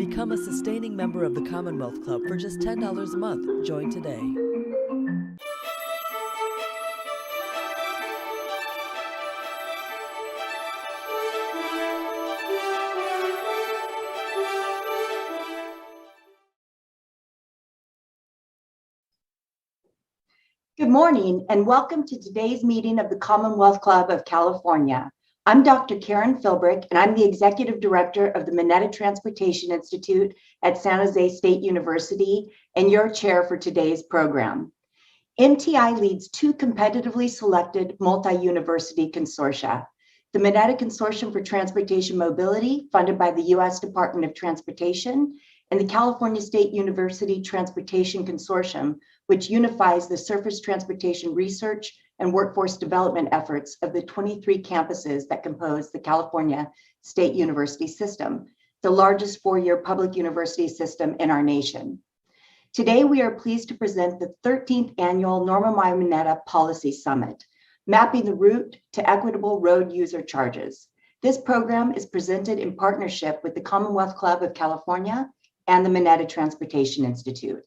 Become a sustaining member of the Commonwealth Club for just $10 a month. Join today. Good morning and welcome to today's meeting of the Commonwealth Club of California. I'm Dr. Karen Philbrick and I'm the Executive Director of the Mineta Transportation Institute at San Jose State University and your chair for today's program. MTI leads two competitively selected multi-university consortia. The Mineta Consortium for Transportation Mobility, funded by the U.S. Department of Transportation, and the California State University Transportation Consortium, which unifies the surface transportation research and workforce development efforts of the 23 campuses that compose the California State University system, the largest four-year public university system in our nation. Today, we are pleased to present the 13th annual Norma Y. Mineta Policy Summit, Mapping the Route to Equitable Road User Charges. This program is presented in partnership with the Commonwealth Club of California and the Mineta Transportation Institute.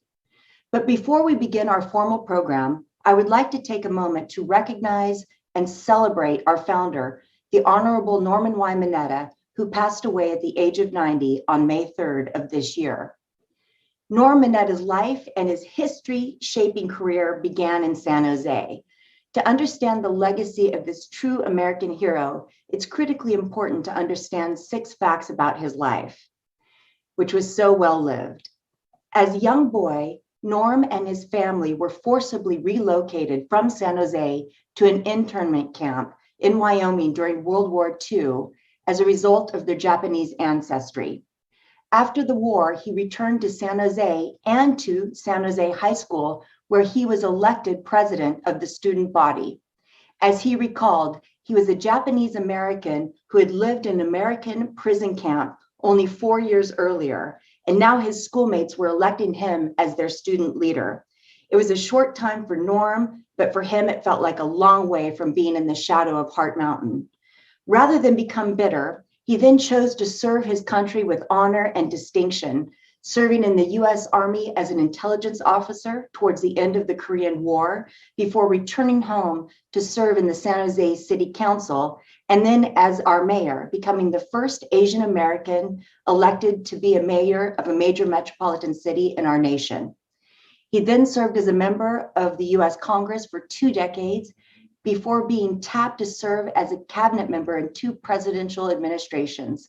But before we begin our formal program, I would like to take a moment to recognize and celebrate our founder, the Honorable Norman Y. Mineta, who passed away at the age of 90 on May 3rd of this year. Norm Mineta's life and his history-shaping career began in San Jose. To understand the legacy of this true American hero, it's critically important to understand 6 facts about his life, which was so well lived. As a young boy, Norm and his family were forcibly relocated from San Jose to an internment camp in Wyoming during World War II as a result of their Japanese ancestry. After the war, he returned to San Jose and to San Jose High School, where he was elected president of the student body. As he recalled, he was a Japanese American who had lived in an American prison camp only 4 years earlier, and now his schoolmates were electing him as their student leader. It was a short time for Norm, but for him it felt like a long way from being in the shadow of Heart Mountain. Rather than become bitter, he then chose to serve his country with honor and distinction, serving in the U.S. Army as an intelligence officer towards the end of the Korean War, before returning home to serve in the San Jose City Council, and then as our mayor, becoming the first Asian American elected to be a mayor of a major metropolitan city in our nation. He then served as a member of the U.S. Congress for 2 decades before being tapped to serve as a cabinet member in 2 presidential administrations,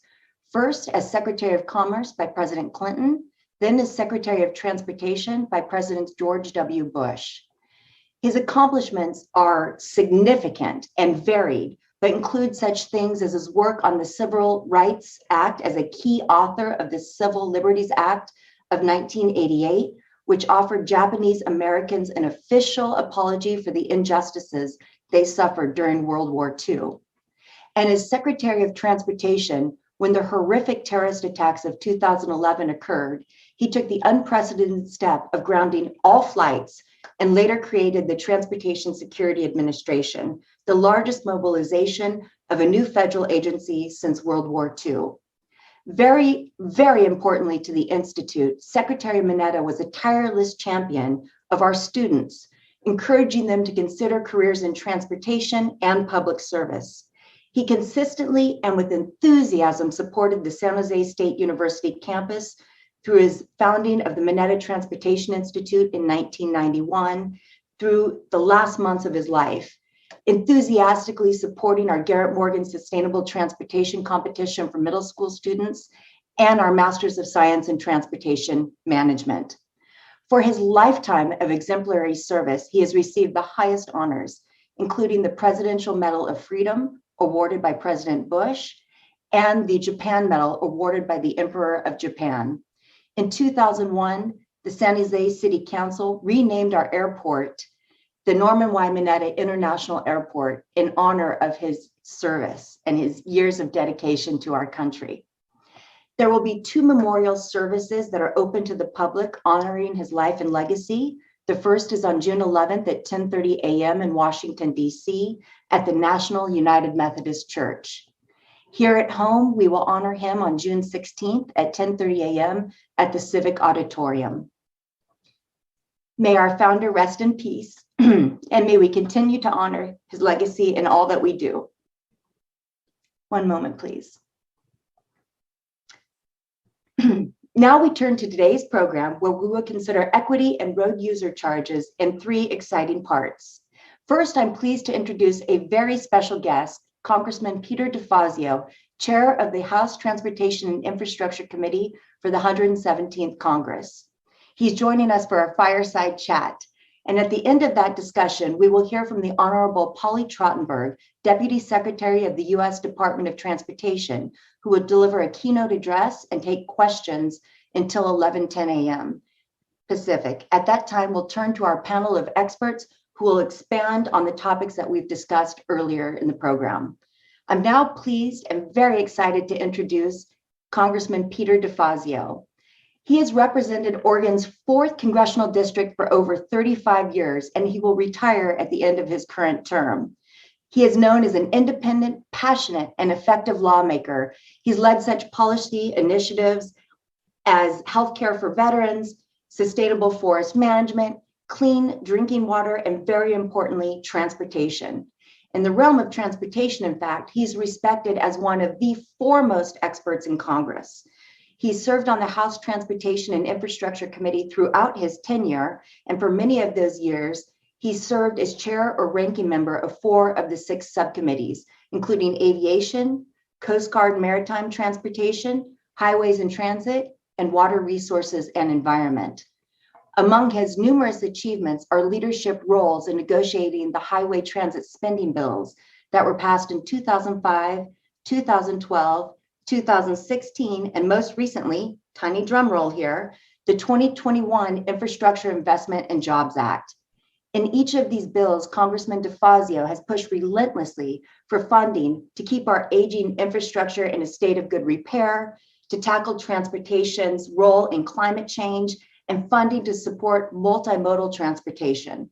first as Secretary of Commerce by President Clinton, then as Secretary of Transportation by President George W. Bush. His accomplishments are significant and varied, but include such things as his work on the Civil Rights Act as a key author of the Civil Liberties Act of 1988, which offered Japanese Americans an official apology for the injustices they suffered during World War II. And as Secretary of Transportation, when the horrific terrorist attacks of 2011 occurred, he took the unprecedented step of grounding all flights and later created the Transportation Security Administration, the largest mobilization of a new federal agency since World War II. Very, very importantly to the Institute, Secretary Mineta was a tireless champion of our students, encouraging them to consider careers in transportation and public service. He consistently and with enthusiasm supported the San Jose State University campus through his founding of the Mineta Transportation Institute in 1991 through the last months of his life, enthusiastically supporting our Garrett Morgan Sustainable Transportation Competition for middle school students and our Masters of Science in Transportation Management. For his lifetime of exemplary service, he has received the highest honors, including the Presidential Medal of Freedom, awarded by President Bush, and the Japan Medal, awarded by the Emperor of Japan. In 2001, the San Jose City Council renamed our airport the Norman Y. Mineta International Airport in honor of his service and his years of dedication to our country. There will be 2 memorial services that are open to the public honoring his life and legacy. The first is on June 11th at 10:30 a.m. in Washington, D.C. at the National United Methodist Church. Here at home, we will honor him on June 16th at 10:30 a.m. at the Civic Auditorium. May our founder rest in peace, and may we continue to honor his legacy in all that we do. One moment, please. Now we turn to today's program, where we will consider equity and road user charges in 3 exciting parts. First, I'm pleased to introduce a very special guest, Congressman Peter DeFazio, Chair of the House Transportation and Infrastructure Committee for the 117th Congress. He's joining us for a fireside chat. And at the end of that discussion, we will hear from the Honorable Polly Trottenberg, Deputy Secretary of the U.S. Department of Transportation, who will deliver a keynote address and take questions until 11:10 a.m. Pacific. At that time, we'll turn to our panel of experts who will expand on the topics that we've discussed earlier in the program. I'm now pleased and very excited to introduce Congressman Peter DeFazio. He has represented Oregon's 4th congressional district for over 35 years, and he will retire at the end of his current term. He is known as an independent, passionate, and effective lawmaker. He's led such policy initiatives as healthcare for veterans, sustainable forest management, clean drinking water, and very importantly, transportation. In the realm of transportation, in fact, he's respected as one of the foremost experts in Congress. He served on the House Transportation and Infrastructure Committee throughout his tenure, and for many of those years, he served as chair or ranking member of 4 of the 6 subcommittees, including aviation, Coast Guard maritime transportation, highways and transit, and water resources and environment. Among his numerous achievements are leadership roles in negotiating the highway transit spending bills that were passed in 2005, 2012, 2016, and most recently, tiny drum roll here, the 2021 Infrastructure Investment and Jobs Act. In each of these bills, Congressman DeFazio has pushed relentlessly for funding to keep our aging infrastructure in a state of good repair, to tackle transportation's role in climate change, and funding to support multimodal transportation.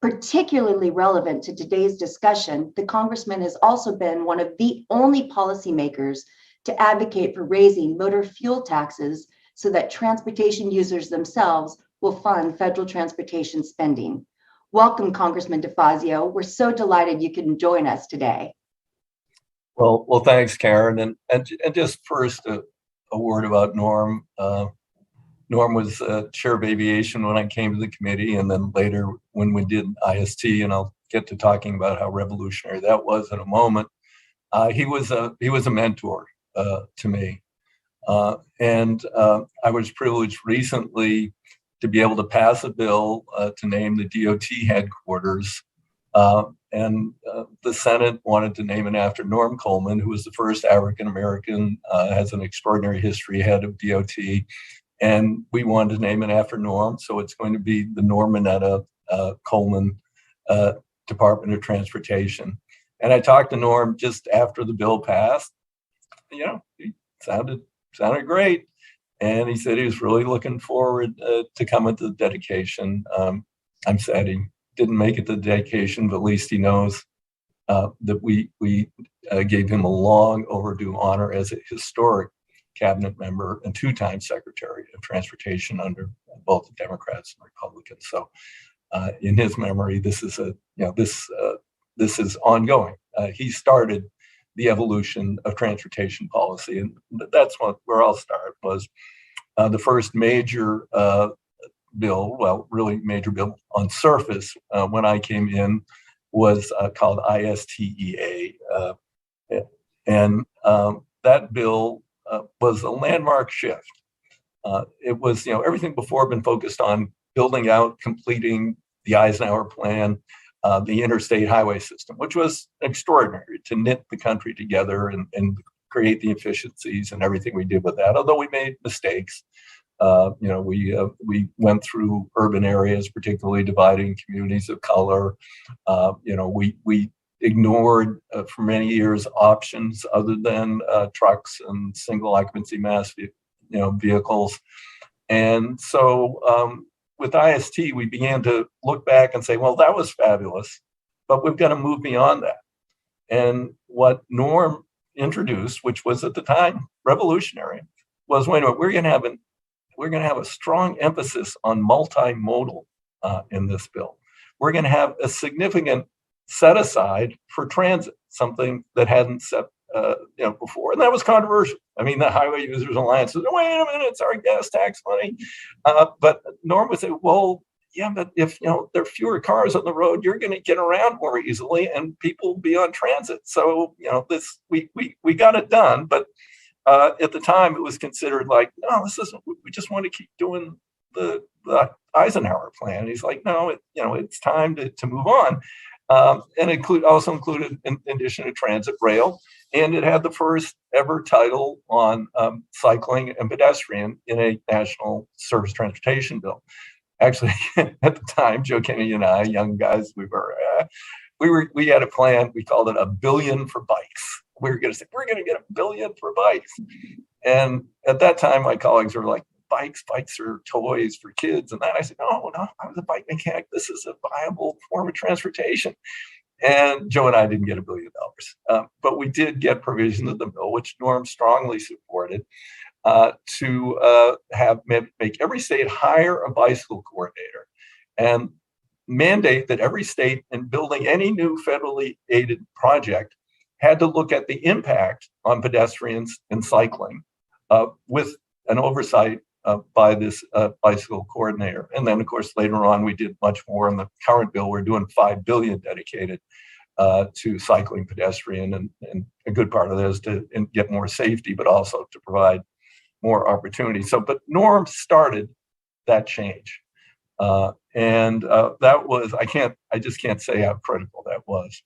Particularly relevant to today's discussion, the Congressman has also been one of the only policymakers to advocate for raising motor fuel taxes so that transportation users themselves will fund federal transportation spending. Welcome, Congressman DeFazio. We're so delighted you can join us today. Well, thanks, Karen. And just first, a word about Norm. Norm was chair of aviation when I came to the committee, and then later when we did IST, and I'll get to talking about how revolutionary that was in a moment. He was a mentor to me, and I was privileged recently to be able to pass a bill to name the DOT headquarters, and the Senate wanted to name it after Norm Coleman, who was the first African American, has an extraordinary history, head of DOT, and we wanted to name it after Norm, so it's going to be the Norm Mineta Coleman Department of Transportation. And I talked to Norm just after the bill passed. You know, he sounded great, and he said he was really looking forward to coming to the dedication. I'm sad he didn't make it to the dedication, but at least he knows that we gave him a long overdue honor as a historic cabinet member and 2-time Secretary of Transportation under both the Democrats and Republicans. So, in his memory, this is this is ongoing. He started the evolution of transportation policy, and that's where I'll start. Was the first major bill, well, really major bill on surface when I came in was called ISTEA, and that bill was a landmark shift. It was, everything before had been focused on building out, completing the Eisenhower Plan, the interstate highway system, which was extraordinary to knit the country together and create the efficiencies and everything we did with that. Although we made mistakes, we went through urban areas, particularly dividing communities of color. We ignored for many years options other than trucks and single occupancy mass vehicles. And so with IST, we began to look back and say, well, that was fabulous, but we've got to move beyond that. And what Norm introduced, which was at the time revolutionary, was wait a minute, we're going to have a strong emphasis on multimodal in this bill. We're going to have a significant set aside for transit, something that hadn't set before, and that was controversial. I mean, the Highway Users Alliance said, "Wait a minute, it's our gas tax money," but Norm would say, "Well, yeah, but if there are fewer cars on the road, you're going to get around more easily, and people will be on transit." So this we got it done, but at the time it was considered like, no, this isn't. We just want to keep doing the Eisenhower plan. He's like, no, it's time to move on, and also included, in addition to transit, rail, and it had the first ever title on cycling and pedestrian in a national surface transportation bill. Actually, at the time, Joe Kennedy and I, young guys, we had a plan. We called it $1 billion for bikes. We were going to say, we're going to get $1 billion for bikes. And at that time, my colleagues were like, bikes are toys for kids. And then I said, no, I was a bike mechanic. This is a viable form of transportation. And Joe and I didn't get $1 billion, but we did get provisions of the bill, which Norm strongly supported, to make every state hire a bicycle coordinator and mandate that every state in building any new federally aided project had to look at the impact on pedestrians and cycling with an oversight by this bicycle coordinator. And then, of course, later on, we did much more. In the current bill, we're doing $5 billion dedicated to cycling, pedestrian, and a good part of that is to get more safety, but also to provide more opportunity. But Norm started that change. And that was, I just can't say how critical that was.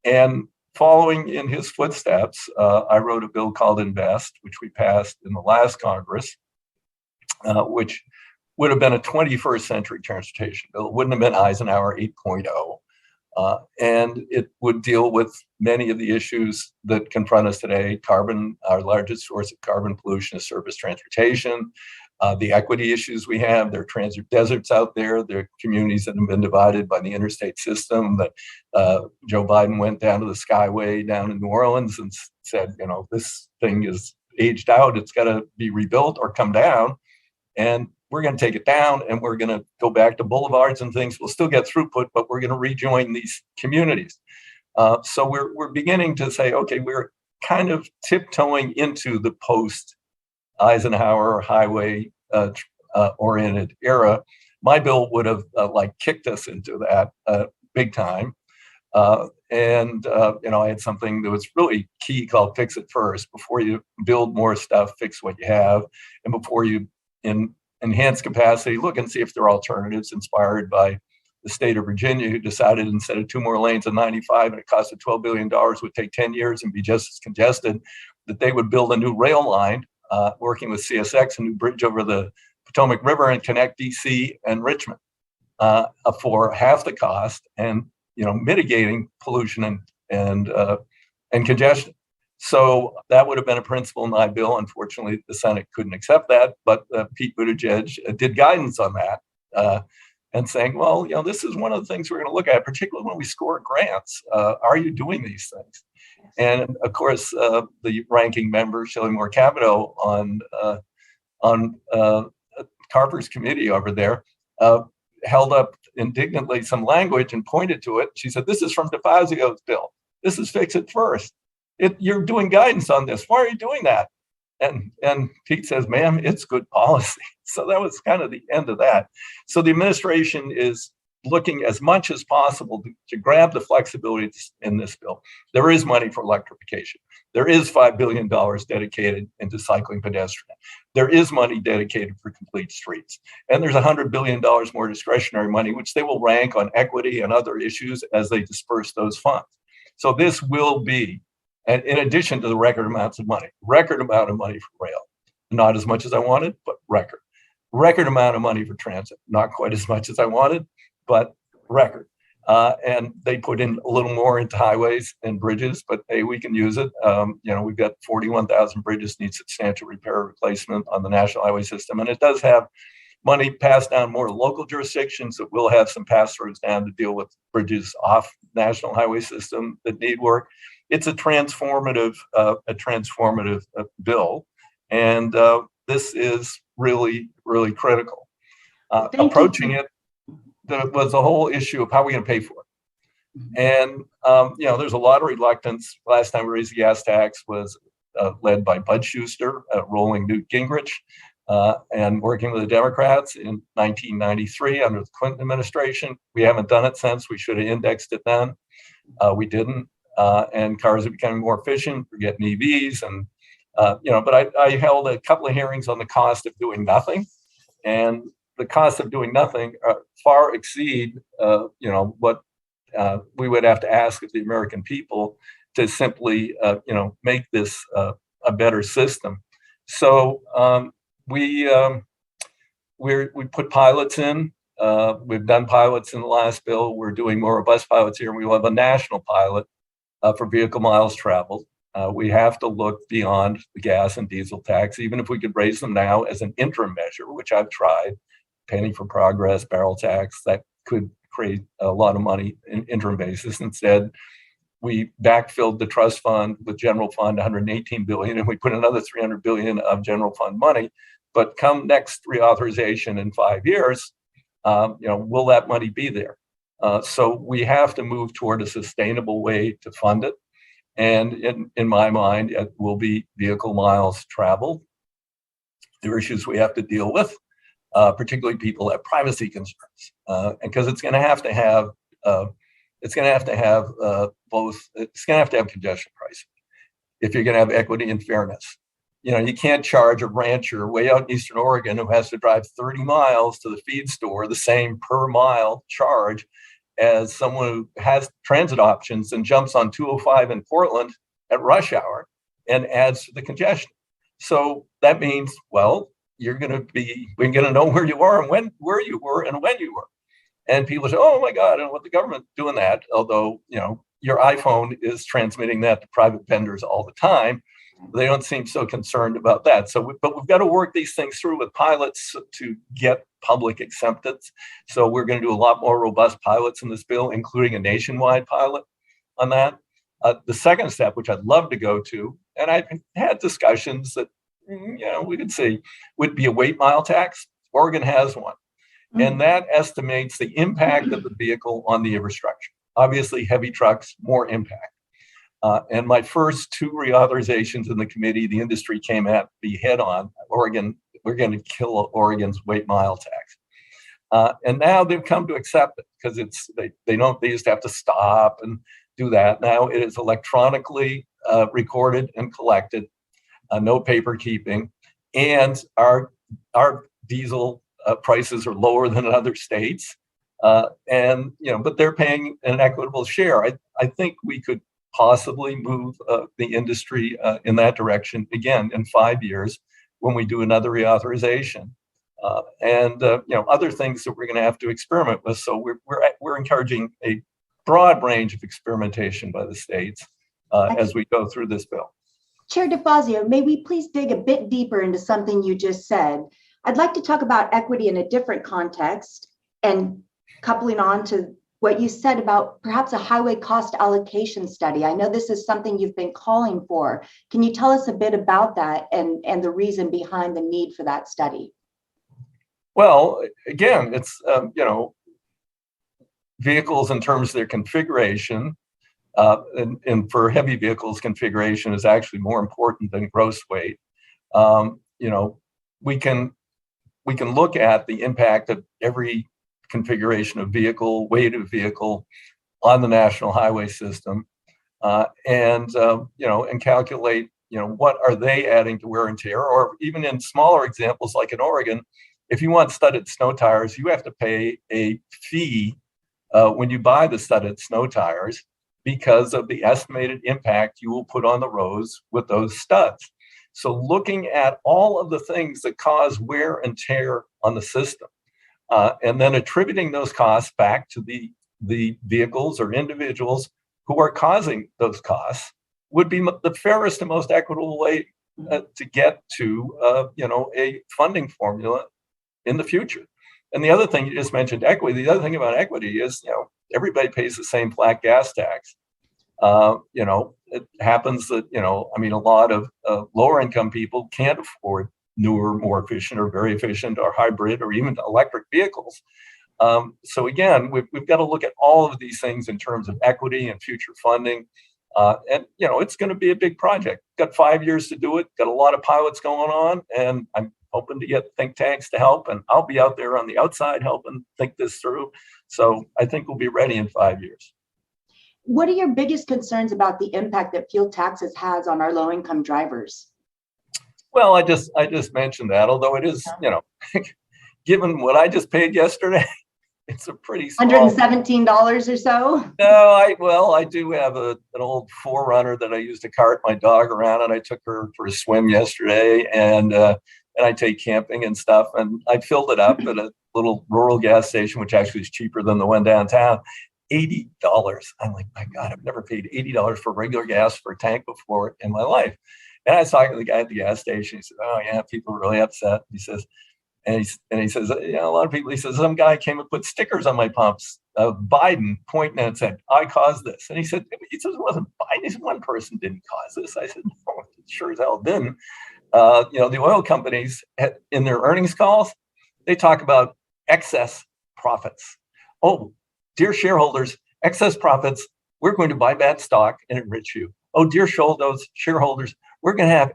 And following in his footsteps, I wrote a bill called Invest, which we passed in the last Congress, which would have been a 21st century transportation bill. It wouldn't have been Eisenhower 8.0. And it would deal with many of the issues that confront us today. Carbon, our largest source of carbon pollution is surface transportation. The equity issues we have, there are transit deserts out there. There are communities that have been divided by the interstate system. That Joe Biden went down to the Skyway down in New Orleans and said, this thing is aged out. It's got to be rebuilt or come down. And we're going to take it down, and we're going to go back to boulevards and things. We'll still get throughput, but we're going to rejoin these communities. So we're beginning to say, okay, we're kind of tiptoeing into the post-Eisenhower highway oriented era. My bill would have kicked us into that big time. And I had something that was really key called Fix It First. Before you build more stuff, fix what you have. And before you enhance capacity, look and see if there are alternatives, inspired by the state of Virginia, who decided instead of 2 more lanes of 95 and it costed $12 billion, would take 10 years and be just as congested, that they would build a new rail line, working with CSX, a new bridge over the Potomac River, and connect DC and Richmond for half the cost, and mitigating pollution and congestion. So that would have been a principle in my bill. Unfortunately, the Senate couldn't accept that, but Pete Buttigieg did guidance on that, and saying, well, this is one of the things we're going to look at, particularly when we score grants. Are you doing these things? And of course, the ranking member, Shelley Moore Capito, on Carper's committee over there, held up indignantly some language and pointed to it. She said, "This is from DeFazio's bill. This is Fix It First. You're doing guidance on this. Why are you doing that?" And Pete says, "Ma'am, it's good policy." So that was kind of the end of that. So the administration is looking as much as possible to grab the flexibility in this bill. There is money for electrification. There is $5 billion dedicated into cycling, pedestrian. There is money dedicated for complete streets. And there's $100 billion more discretionary money, which they will rank on equity and other issues as they disperse those funds. So this will be, and in addition to the record amount of money for rail. Not as much as I wanted, but record amount of money for transit. Not quite as much as I wanted, but record. And they put in a little more into highways and bridges, but hey, we can use it. We've got 41,000 bridges need substantial repair or replacement on the national highway system. And it does have money passed down more to local jurisdictions that will have some pass-throughs down to deal with bridges off national highway system that need work. it's a transformative bill, and this is really, really critical. Approaching it was the whole issue of how we're going to pay for it. And, there's a lot of reluctance. Last time we raised the gas tax was led by Bud Schuster, rolling Newt Gingrich, and working with the Democrats in 1993 under the Clinton administration. We haven't done it since. We should have indexed it then. We didn't. And cars are becoming more efficient. We're getting EVs. And, but I held a couple of hearings on the cost of doing nothing. And the cost of doing nothing far exceed, what we would have to ask of the American people to simply, make this a better system. So we put pilots in. We've done pilots in the last bill. We're doing more robust pilots here. We will have a national pilot for vehicle miles traveled. We have to look beyond the gas and diesel tax, even if we could raise them now as an interim measure, which I've tried. Penny for progress, barrel tax, that could create a lot of money in interim basis. Instead, we backfilled the trust fund with general fund 118 billion, and we put another 300 billion of general fund money. But come next reauthorization in 5 years, will that money be there? So we have to move toward a sustainable way to fund it. And in my mind, it will be vehicle miles traveled. There are issues we have to deal with, particularly people have privacy concerns, and because it's going to have to have both. It's going to have congestion pricing if you're going to have equity and fairness. You can't charge a rancher way out in Eastern Oregon who has to drive 30 miles to the feed store the same per mile charge as someone who has transit options and jumps on 205 in Portland at rush hour and adds to the congestion. So that means, well, we're going to know where you are and where you were and when you were. And people say, oh my God, I don't want the government doing that. Although, your iPhone is transmitting that to private vendors all the time. They don't seem so concerned about that. But we've got to work these things through with pilots to get public acceptance. So we're going to do a lot more robust pilots in this bill, including a nationwide pilot on that. The second step, which I'd love to go to, and I've had discussions that, we could see, would be a weight mile tax. Oregon has one. And that estimates the impact of the vehicle on the infrastructure. Obviously, heavy trucks, more impact. And my first two reauthorizations in the committee, the industry came at me head on. Oregon, we're going to kill Oregon's weight mile tax. And now they've come to accept it because they used to have to stop and do that. Now it is electronically recorded and collected, no paper keeping, and our diesel prices are lower than in other states. But they're paying an equitable share. I think we could possibly move the industry in that direction again in 5 years when we do another reauthorization, and other things that we're going to have to experiment with. So we're encouraging a broad range of experimentation by the states as we go through this bill. Chair DeFazio, may we please dig a bit deeper into something you just said? I'd like to talk about equity in a different context and coupling on to what you said about perhaps a highway cost allocation study. I know this is something you've been calling for. Can you tell us a bit about that and the reason behind the need for that study? Well, again, it's, vehicles in terms of their configuration, and for heavy vehicles, configuration is actually more important than gross weight. We can look at the impact of every configuration of vehicle, weight of vehicle on the national highway system, and calculate, what are they adding to wear and tear, or even in smaller examples like in Oregon, if you want studded snow tires, you have to pay a fee when you buy the studded snow tires because of the estimated impact you will put on the roads with those studs. So looking at all of the things that cause wear and tear on the system, and then attributing those costs back to the vehicles or individuals who are causing those costs would be the fairest and most equitable way to get to a funding formula in the future. And the other thing you just mentioned, equity. The other thing about equity is, everybody pays the same flat gas tax. It happens that, I mean, a lot of lower income people can't afford newer, more efficient or very efficient or hybrid or even electric vehicles. So again, we've got to look at all of these things in terms of equity and future funding. And it's going to be a big project. Got 5 years to do it. Got a lot of pilots going on, and I'm hoping to get think tanks to help. And I'll be out there on the outside helping think this through. So I think we'll be ready in 5 years. What are your biggest concerns about the impact that fuel taxes has on our low-income drivers? Well, I just mentioned that, although it is, given what I just paid yesterday, it's a pretty small. $117 or so? No, I do have an old 4Runner that I use to cart my dog around, and I took her for a swim yesterday, and I take camping and stuff, and I filled it up at a little rural gas station, which actually is cheaper than the one downtown. $80. I'm like, my God, I've never paid $80 for regular gas for a tank before in my life. And I was talking to the guy at the gas station. He said, "Oh yeah, people are really upset." He says, and he says, a lot of people. He says, "Some guy came and put stickers on my pumps, Biden pointing and said, 'I caused this.'" And he said, "It wasn't Biden. He said, one person didn't cause this." I said, "No, it sure as hell didn't." The oil companies in their earnings calls, they talk about excess profits. Oh, dear shareholders, excess profits, we're going to buy back stock and enrich you. Oh, dear shareholders, we're going to have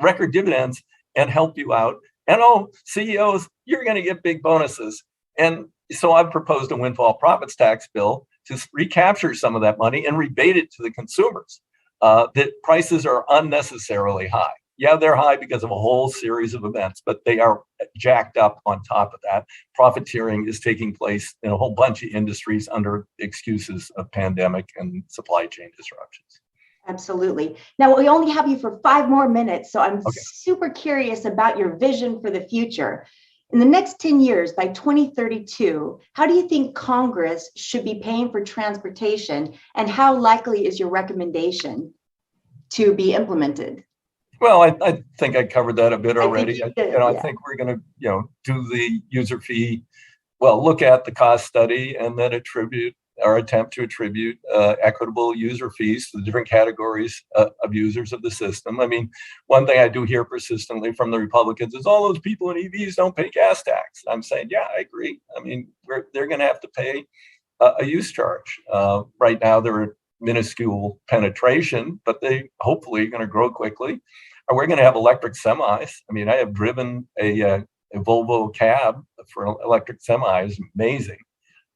record dividends and help you out. And oh, CEOs, you're going to get big bonuses. And so I've proposed a windfall profits tax bill to recapture some of that money and rebate it to the consumers. That prices are unnecessarily high. Yeah, they're high because of a whole series of events, but they are jacked up on top of that. Profiteering is taking place in a whole bunch of industries under excuses of pandemic and supply chain disruptions. Absolutely. Now, we only have you for 5 more minutes, so I'm super curious about your vision for the future. In the next 10 years, by 2032, how do you think Congress should be paying for transportation, and how likely is your recommendation to be implemented? Well, I think I covered that a bit already. I think we're going to, do the user fee. Well, look at the cost study and then attempt to attribute equitable user fees to the different categories of users of the system. I mean, one thing I do hear persistently from the Republicans is all those people in EVs don't pay gas tax. I'm saying, yeah, I agree. I mean, they're going to have to pay a use charge. Right now, they're minuscule penetration, but they hopefully are going to grow quickly. We're going to have electric semis. I mean, I have driven a Volvo cab for electric semis.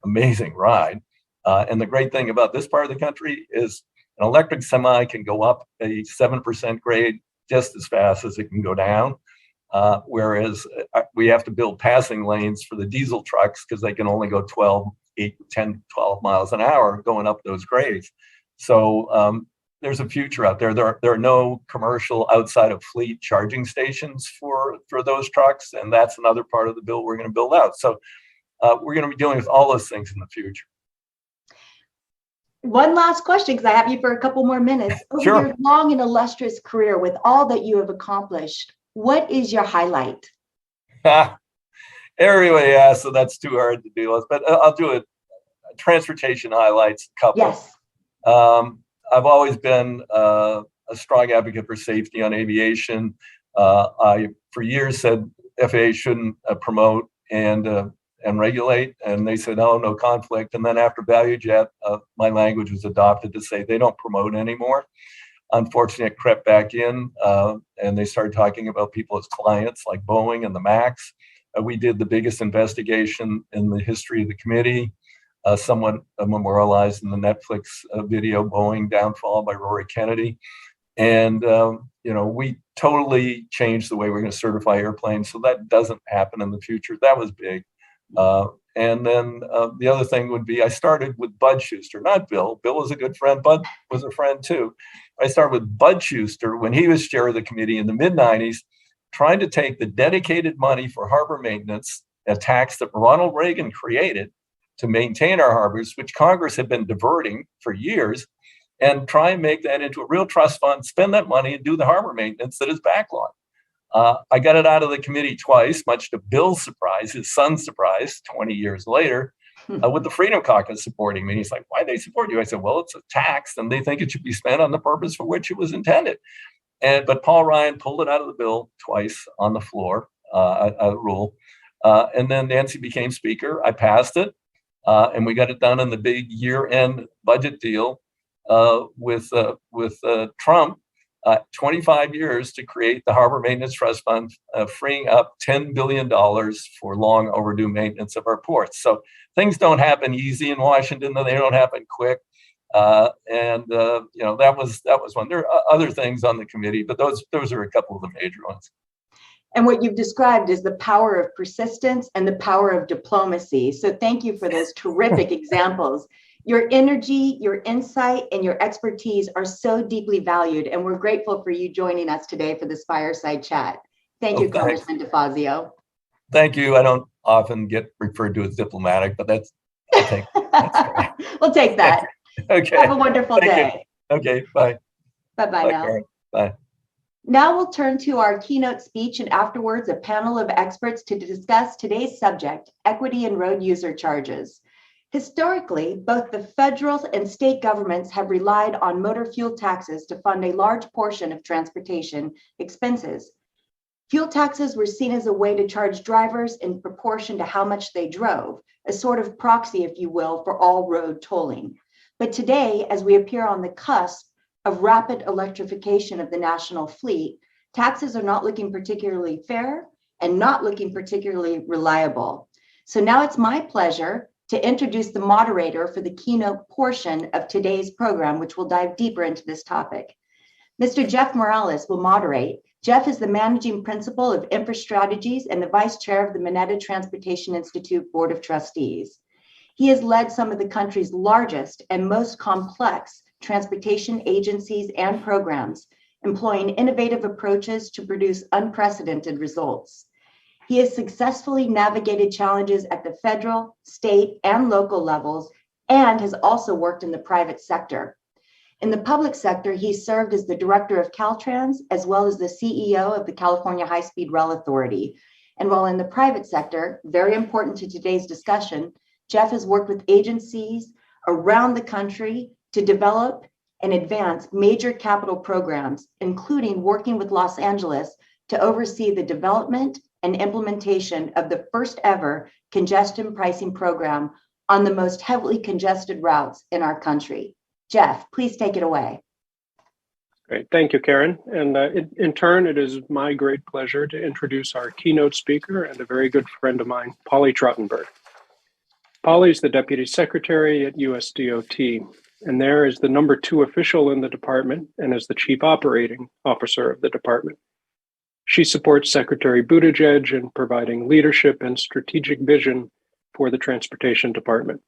Amazing ride. And the great thing about this part of the country is an electric semi can go up a 7% grade just as fast as it can go down. Whereas we have to build passing lanes for the diesel trucks because they can only go 10, 12 miles an hour going up those grades. So there's a future out there. There are no commercial outside of fleet charging stations for those trucks. And that's another part of the bill we're going to build out. So we're going to be dealing with all those things in the future. One last question, because I have you for a couple more minutes. Over your long and illustrious career, with all that you have accomplished, what is your highlight? Everybody asks, so that's too hard to deal with. But I'll do it. Transportation highlights, couple. Yes. I've always been a strong advocate for safety on aviation. I, for years, said FAA shouldn't promote and regulate, and they said, "Oh, no conflict." And then after ValueJet, my language was adopted to say they don't promote anymore. Unfortunately, it crept back in, and they started talking about people as clients, like Boeing and the MAX. We did the biggest investigation in the history of the committee, somewhat memorialized in the Netflix video "Boeing Downfall" by Rory Kennedy. And we totally changed the way we're going to certify airplanes, so that doesn't happen in the future. That was big. And then the other thing would be I started with Bud Schuster, not Bill. Bill was a good friend. Bud was a friend too. I started with Bud Schuster when he was chair of the committee in the mid-90s, trying to take the dedicated money for harbor maintenance, a tax that Ronald Reagan created to maintain our harbors, which Congress had been diverting for years, and try and make that into a real trust fund, spend that money and do the harbor maintenance that is backlogged. I got it out of the committee twice, much to Bill's surprise, his son's surprise, 20 years later. with the Freedom Caucus supporting me. He's like, why they support you? I said, well, it's a tax and they think it should be spent on the purpose for which it was intended. But Paul Ryan pulled it out of the bill twice on the floor, a rule. And then Nancy became speaker. I passed it. And we got it done in the big year-end budget deal with Trump. 25 years to create the Harbor Maintenance Trust Fund, freeing up $10 billion for long overdue maintenance of our ports. So things don't happen easy in Washington, they don't happen quick. That was one. There are other things on the committee, but those are a couple of the major ones. And what you've described is the power of persistence and the power of diplomacy. So thank you for those terrific examples. Your energy, your insight, and your expertise are so deeply valued, and we're grateful for you joining us today for this fireside chat. Thank you, Congressman DeFazio. Thank you. I don't often get referred to as diplomatic, but that's we'll take that. Okay. Have a wonderful day. Okay, bye. Bye-bye now. Karen. Bye. Now we'll turn to our keynote speech and afterwards a panel of experts to discuss today's subject, equity in road user charges. Historically, both the federal and state governments have relied on motor fuel taxes to fund a large portion of transportation expenses. Fuel taxes were seen as a way to charge drivers in proportion to how much they drove, a sort of proxy, if you will, for all road tolling. But today, as we appear on the cusp of rapid electrification of the national fleet, taxes are not looking particularly fair and not looking particularly reliable. So now it's my pleasure to introduce the moderator for the keynote portion of today's program, which will dive deeper into this topic. Mr. Jeff Morales will moderate. Jeff is the managing principal of InfraStrategies and the vice chair of the Mineta Transportation Institute Board of Trustees. He has led some of the country's largest and most complex transportation agencies and programs, employing innovative approaches to produce unprecedented results. He has successfully navigated challenges at the federal, state, and local levels, and has also worked in the private sector. In the public sector, he served as the director of Caltrans, as well as the CEO of the California High-Speed Rail Authority. And while in the private sector, very important to today's discussion, Jeff has worked with agencies around the country to develop and advance major capital programs, including working with Los Angeles to oversee the development and implementation of the first ever congestion pricing program on the most heavily congested routes in our country. Jeff, please take it away. Great, thank you, Karen. And in turn, it is my great pleasure to introduce our keynote speaker and a very good friend of mine, Polly Trottenberg. Polly is the Deputy Secretary at USDOT, and there is the number 2 official in the department and is the Chief Operating Officer of the department. She supports Secretary Buttigieg in providing leadership and strategic vision for the Transportation Department.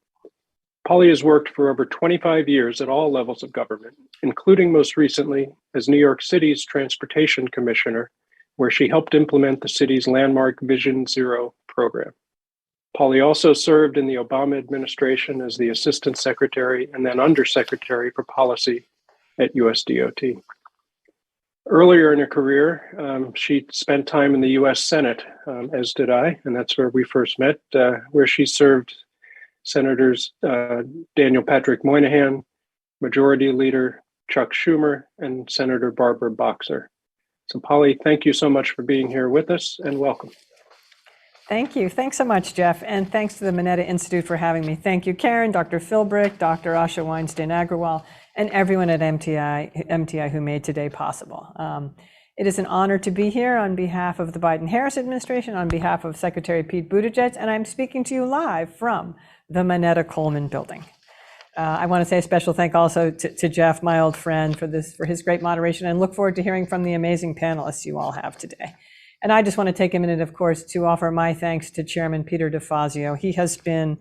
Polly has worked for over 25 years at all levels of government, including most recently as New York City's Transportation Commissioner, where she helped implement the city's landmark Vision Zero program. Polly also served in the Obama administration as the Assistant Secretary and then Undersecretary for Policy at USDOT. Earlier in her career, she spent time in the US Senate, as did I, and that's where we first met, where she served Senators Daniel Patrick Moynihan, Majority Leader Chuck Schumer, and Senator Barbara Boxer. So Polly, thank you so much for being here with us, and welcome. Thank you. Thanks so much, Jeff. And thanks to the Mineta Institute for having me. Thank you, Karen, Dr. Philbrick, Dr. Asha Weinstein Agrawal, and everyone at MTI who made today possible. It is an honor to be here on behalf of the Biden-Harris administration, on behalf of Secretary Pete Buttigieg, and I'm speaking to you live from the Mineta Coleman building. I want to say a special thank also to Jeff, my old friend, for his great moderation, and look forward to hearing from the amazing panelists you all have today. And I just want to take a minute, of course, to offer my thanks to Chairman Peter DeFazio. He has been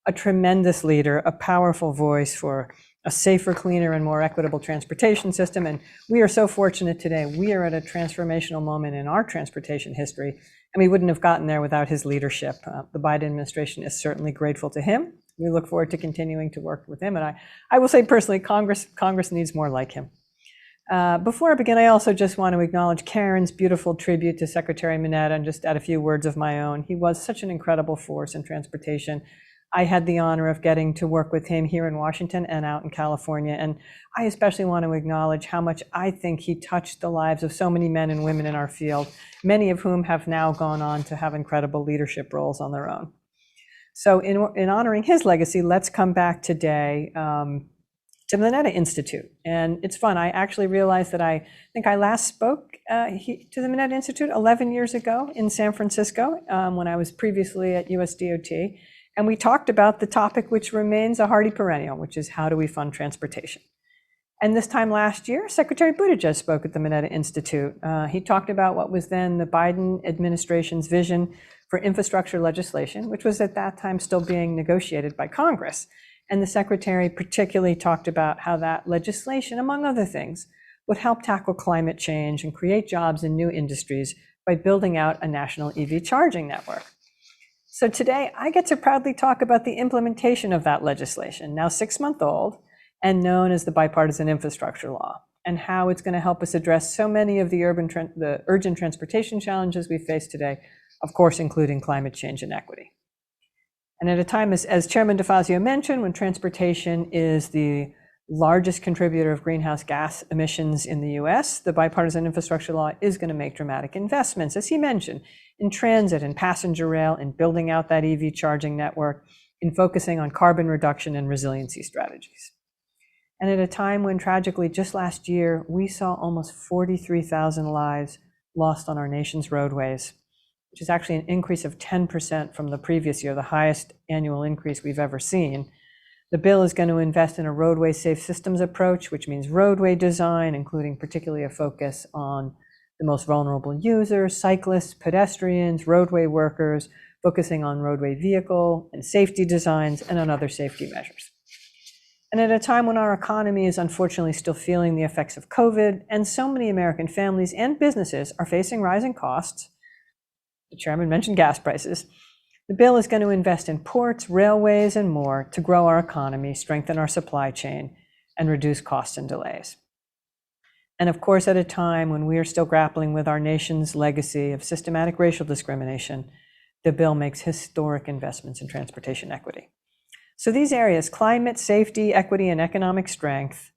a tremendous leader, a powerful voice for a safer, cleaner, and more equitable transportation system. And we are so fortunate today. We are at a transformational moment in our transportation history, and we wouldn't have gotten there without his leadership. The Biden administration is certainly grateful to him. We look forward to continuing to work with him. And I will say personally, Congress needs more like him. Before I begin, I also just want to acknowledge Karen's beautiful tribute to Secretary Mineta and just add a few words of my own. He was such an incredible force in transportation. I had the honor of getting to work with him here in Washington and out in California. And I especially want to acknowledge how much I think he touched the lives of so many men and women in our field, many of whom have now gone on to have incredible leadership roles on their own. So in honoring his legacy, let's come back today to the Mineta Institute. And it's fun. I actually realized that I think I last spoke to the Mineta Institute 11 years ago in San Francisco when I was previously at USDOT. And we talked about the topic which remains a hardy perennial, which is how do we fund transportation? And this time last year, Secretary Buttigieg spoke at the Mineta Institute. He talked about what was then the Biden administration's vision for infrastructure legislation, which was at that time still being negotiated by Congress. And the secretary particularly talked about how that legislation, among other things, would help tackle climate change and create jobs in new industries by building out a national EV charging network. So today, I get to proudly talk about the implementation of that legislation, now 6-month-old, and known as the Bipartisan Infrastructure Law, and how it's going to help us address so many of the urgent transportation challenges we face today, of course, including climate change and equity. And at a time, as Chairman DeFazio mentioned, when transportation is the largest contributor of greenhouse gas emissions in the US, the Bipartisan Infrastructure Law is going to make dramatic investments, as he mentioned, in transit and passenger rail, in building out that EV charging network, in focusing on carbon reduction and resiliency strategies. And at a time when tragically just last year, we saw almost 43,000 lives lost on our nation's roadways, which is actually an increase of 10% from the previous year, the highest annual increase we've ever seen. The bill is going to invest in a roadway safe systems approach, which means roadway design, including particularly a focus on the most vulnerable users, cyclists, pedestrians, roadway workers, focusing on roadway vehicle and safety designs and on other safety measures. And at a time when our economy is unfortunately still feeling the effects of COVID, and so many American families and businesses are facing rising costs, the chairman mentioned gas prices, the bill is going to invest in ports, railways, and more to grow our economy, strengthen our supply chain, and reduce costs and delays. And of course, at a time when we are still grappling with our nation's legacy of systematic racial discrimination, the bill makes historic investments in transportation equity. So these areas, climate, safety, equity, and economic strength,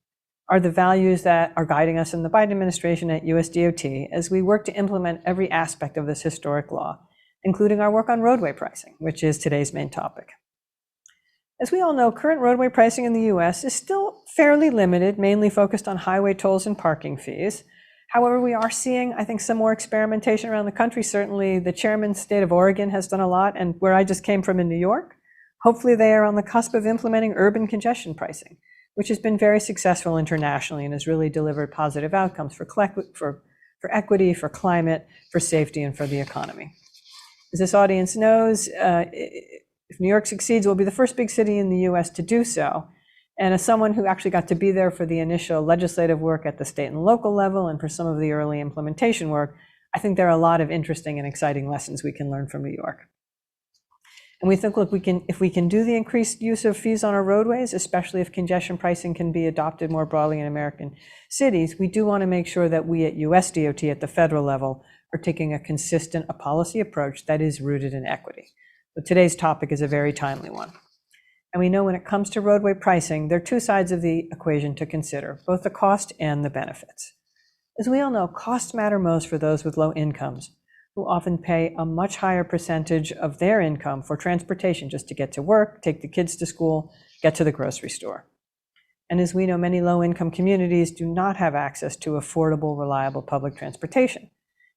are the values that are guiding us in the Biden administration at USDOT as we work to implement every aspect of this historic law, including our work on roadway pricing, which is today's main topic. As we all know, current roadway pricing in the US is still fairly limited, mainly focused on highway tolls and parking fees. However, we are seeing, I think, some more experimentation around the country. Certainly, the chairman's state of Oregon has done a lot, and where I just came from in New York, hopefully they are on the cusp of implementing urban congestion pricing, which has been very successful internationally and has really delivered positive outcomes for equity, for climate, for safety, and for the economy. As this audience knows, if New York succeeds, we'll be the first big city in the US to do so. And as someone who actually got to be there for the initial legislative work at the state and local level and for some of the early implementation work, I think there are a lot of interesting and exciting lessons we can learn from New York. And we think, look, if we can do the increased use of fees on our roadways, especially if congestion pricing can be adopted more broadly in American cities, we do want to make sure that we at USDOT at the federal level are taking a consistent policy approach that is rooted in equity. But today's topic is a very timely one. And we know when it comes to roadway pricing, there are two sides of the equation to consider, both the cost and the benefits. As we all know, costs matter most for those with low incomes, who often pay a much higher percentage of their income for transportation just to get to work, take the kids to school, get to the grocery store. And as we know, many low-income communities do not have access to affordable, reliable public transportation.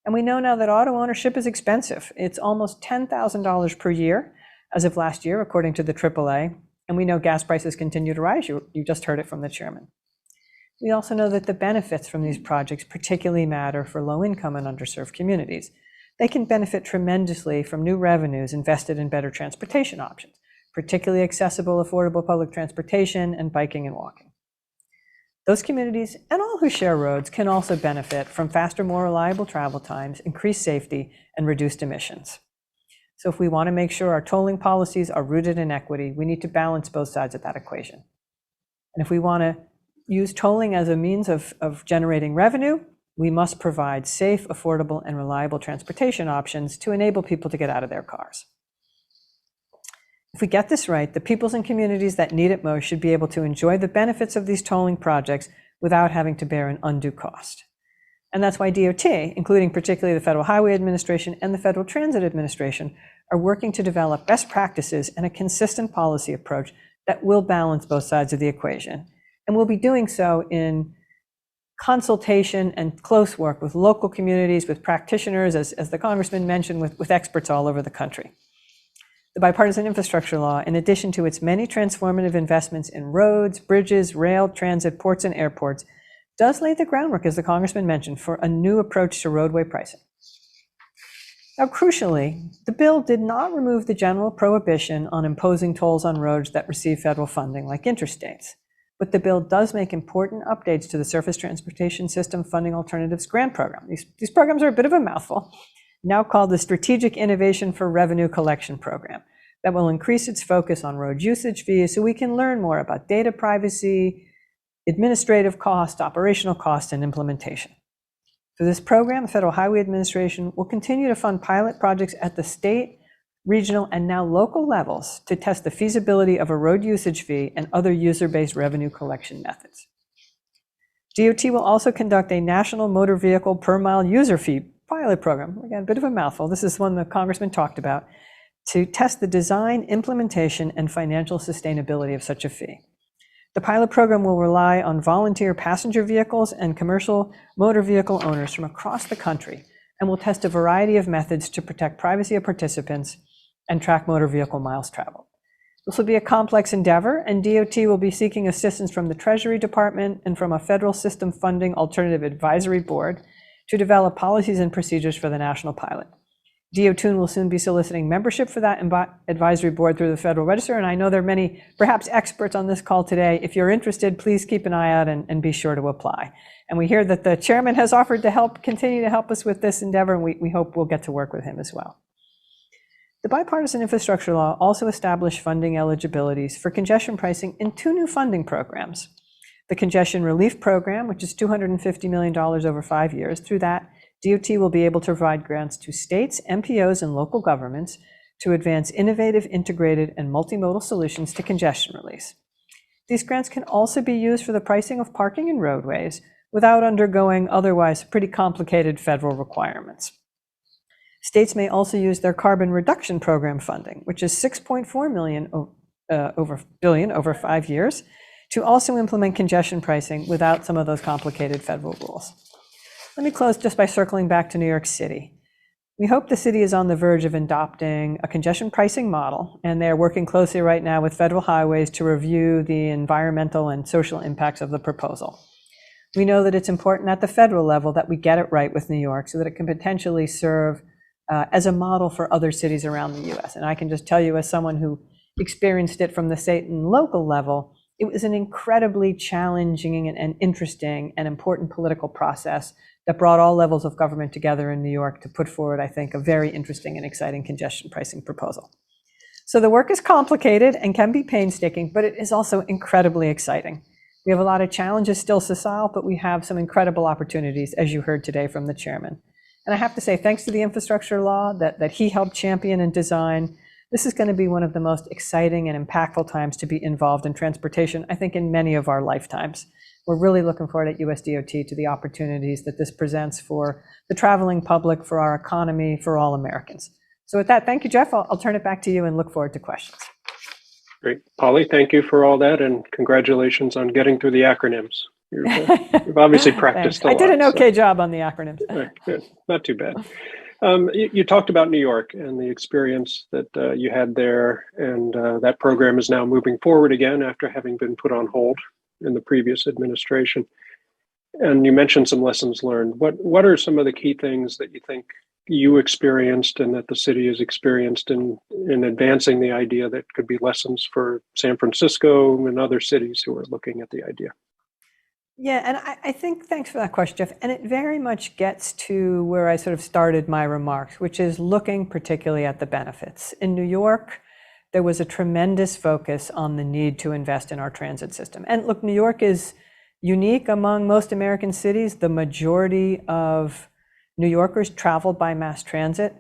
And we know now that auto ownership is expensive. It's almost $10,000 per year as of last year, according to the AAA. And we know gas prices continue to rise. You just heard it from the chairman. We also know that the benefits from these projects particularly matter for low-income and underserved communities. They can benefit tremendously from new revenues invested in better transportation options, particularly accessible, affordable public transportation and biking and walking. Those communities and all who share roads can also benefit from faster, more reliable travel times, increased safety, and reduced emissions. So if we want to make sure our tolling policies are rooted in equity, we need to balance both sides of that equation. And if we want to use tolling as a means of generating revenue, we must provide safe, affordable, and reliable transportation options to enable people to get out of their cars. If we get this right, the peoples and communities that need it most should be able to enjoy the benefits of these tolling projects without having to bear an undue cost. And that's why DOT, including particularly the Federal Highway Administration and the Federal Transit Administration, are working to develop best practices and a consistent policy approach that will balance both sides of the equation. And we'll be doing so in consultation and close work with local communities, with practitioners, as the Congressman mentioned, with experts all over the country. The bipartisan infrastructure law, in addition to its many transformative investments in roads, bridges, rail, transit, ports, and airports, does lay the groundwork, as the Congressman mentioned, for a new approach to roadway pricing. Now, crucially, the bill did not remove the general prohibition on imposing tolls on roads that receive federal funding, like interstates. But the bill does make important updates to the Surface Transportation System Funding Alternatives Grant Program. These programs are a bit of a mouthful, now called the Strategic Innovation for Revenue Collection Program, that will increase its focus on road usage fees so we can learn more about data privacy, administrative cost, operational cost, and implementation. Through this program, the Federal Highway Administration will continue to fund pilot projects at the state, regional, and now local levels to test the feasibility of a road usage fee and other user-based revenue collection methods. DOT will also conduct a national motor vehicle per mile user fee pilot program. Again, a bit of a mouthful. This is one the Congressman talked about, to test the design, implementation, and financial sustainability of such a fee. The pilot program will rely on volunteer passenger vehicles and commercial motor vehicle owners from across the country, and will test a variety of methods to protect privacy of participants and track motor vehicle miles traveled. This will be a complex endeavor, and DOT will be seeking assistance from the Treasury Department and from a Federal System Funding Alternative Advisory Board to develop policies and procedures for the national pilot. DOT will soon be soliciting membership for that advisory board through the Federal Register, and I know there are many, perhaps experts on this call today. If you're interested, please keep an eye out and be sure to apply. And we hear that the chairman has offered to continue to help us with this endeavor, and we hope we'll get to work with him as well. The bipartisan infrastructure law also established funding eligibilities for congestion pricing in two new funding programs. The Congestion Relief Program, which is $250 million over 5 years. Through that, DOT will be able to provide grants to states, MPOs, and local governments to advance innovative, integrated, and multimodal solutions to congestion release. These grants can also be used for the pricing of parking and roadways without undergoing otherwise pretty complicated federal requirements. States may also use their Carbon Reduction Program funding, which is $6.4 billion over 5 years, to also implement congestion pricing without some of those complicated federal rules. Let me close just by circling back to New York City. We hope the city is on the verge of adopting a congestion pricing model, and they're working closely right now with Federal Highways to review the environmental and social impacts of the proposal. We know that it's important at the federal level that we get it right with New York so that it can potentially serve as a model for other cities around the US. And I can just tell you, as someone who experienced it from the state and local level, it was an incredibly challenging and interesting and important political process that brought all levels of government together in New York to put forward, I think, a very interesting and exciting congestion pricing proposal. So the work is complicated and can be painstaking, but it is also incredibly exciting. We have a lot of challenges still to solve, but we have some incredible opportunities, as you heard today from the chairman. And I have to say, thanks to the infrastructure law that he helped champion and design, this is going to be one of the most exciting and impactful times to be involved in transportation, I think, in many of our lifetimes. We're really looking forward at USDOT to the opportunities that this presents for the traveling public, for our economy, for all Americans. So with that, thank you, Jeff. I'll turn it back to you and look forward to questions. Great. Polly, thank you for all that, and congratulations on getting through the acronyms. You've obviously practiced a lot. I did an okay job on the acronyms. Good. Not too bad. You talked about New York and the experience that you had there, and that program is now moving forward again after having been put on hold in the previous administration. And you mentioned some lessons learned. What are some of the key things that you think you experienced and that the city has experienced in advancing the idea that could be lessons for San Francisco and other cities who are looking at the idea? Yeah, and I think, thanks for that question, Jeff. And it very much gets to where I sort of started my remarks, which is looking particularly at the benefits. In New York, there was a tremendous focus on the need to invest in our transit system. And look, New York is unique among most American cities. The majority of New Yorkers travel by mass transit.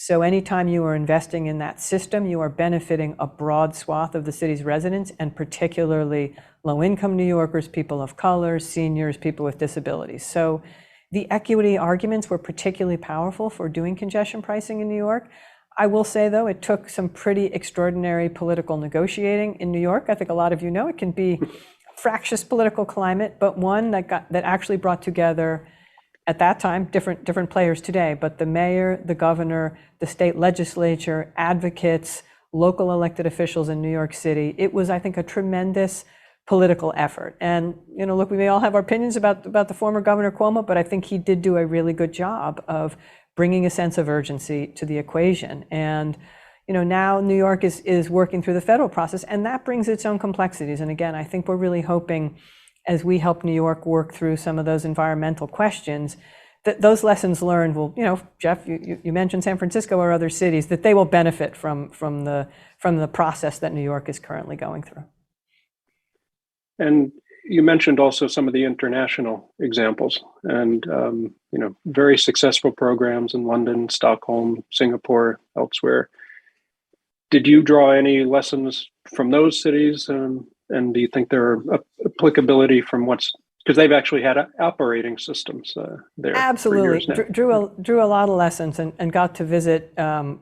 So anytime you are investing in that system, you are benefiting a broad swath of the city's residents, and particularly low-income New Yorkers, people of color, seniors, people with disabilities. So the equity arguments were particularly powerful for doing congestion pricing in New York. I will say, though, it took some pretty extraordinary political negotiating in New York. I think a lot of you know it can be a fractious political climate, but one that actually brought together, at that time, different players today, but the mayor, the governor, the state legislature, advocates, local elected officials in New York City. It was, I think, a tremendous political effort. And, look, we may all have our opinions about the former Governor Cuomo, but I think he did do a really good job of bringing a sense of urgency to the equation. And, now New York is working through the federal process, and that brings its own complexities. And again, I think we're really hoping, as we help New York work through some of those environmental questions, that those lessons learned will, Jeff, you mentioned San Francisco or other cities, that they will benefit from the process that New York is currently going through. And you mentioned also some of the international examples, and very successful programs in London, Stockholm, Singapore, elsewhere. Did you draw any lessons from those cities? And do you think there are applicability from because they've actually had operating systems there? Absolutely. For years now. Drew a lot of lessons and got to visit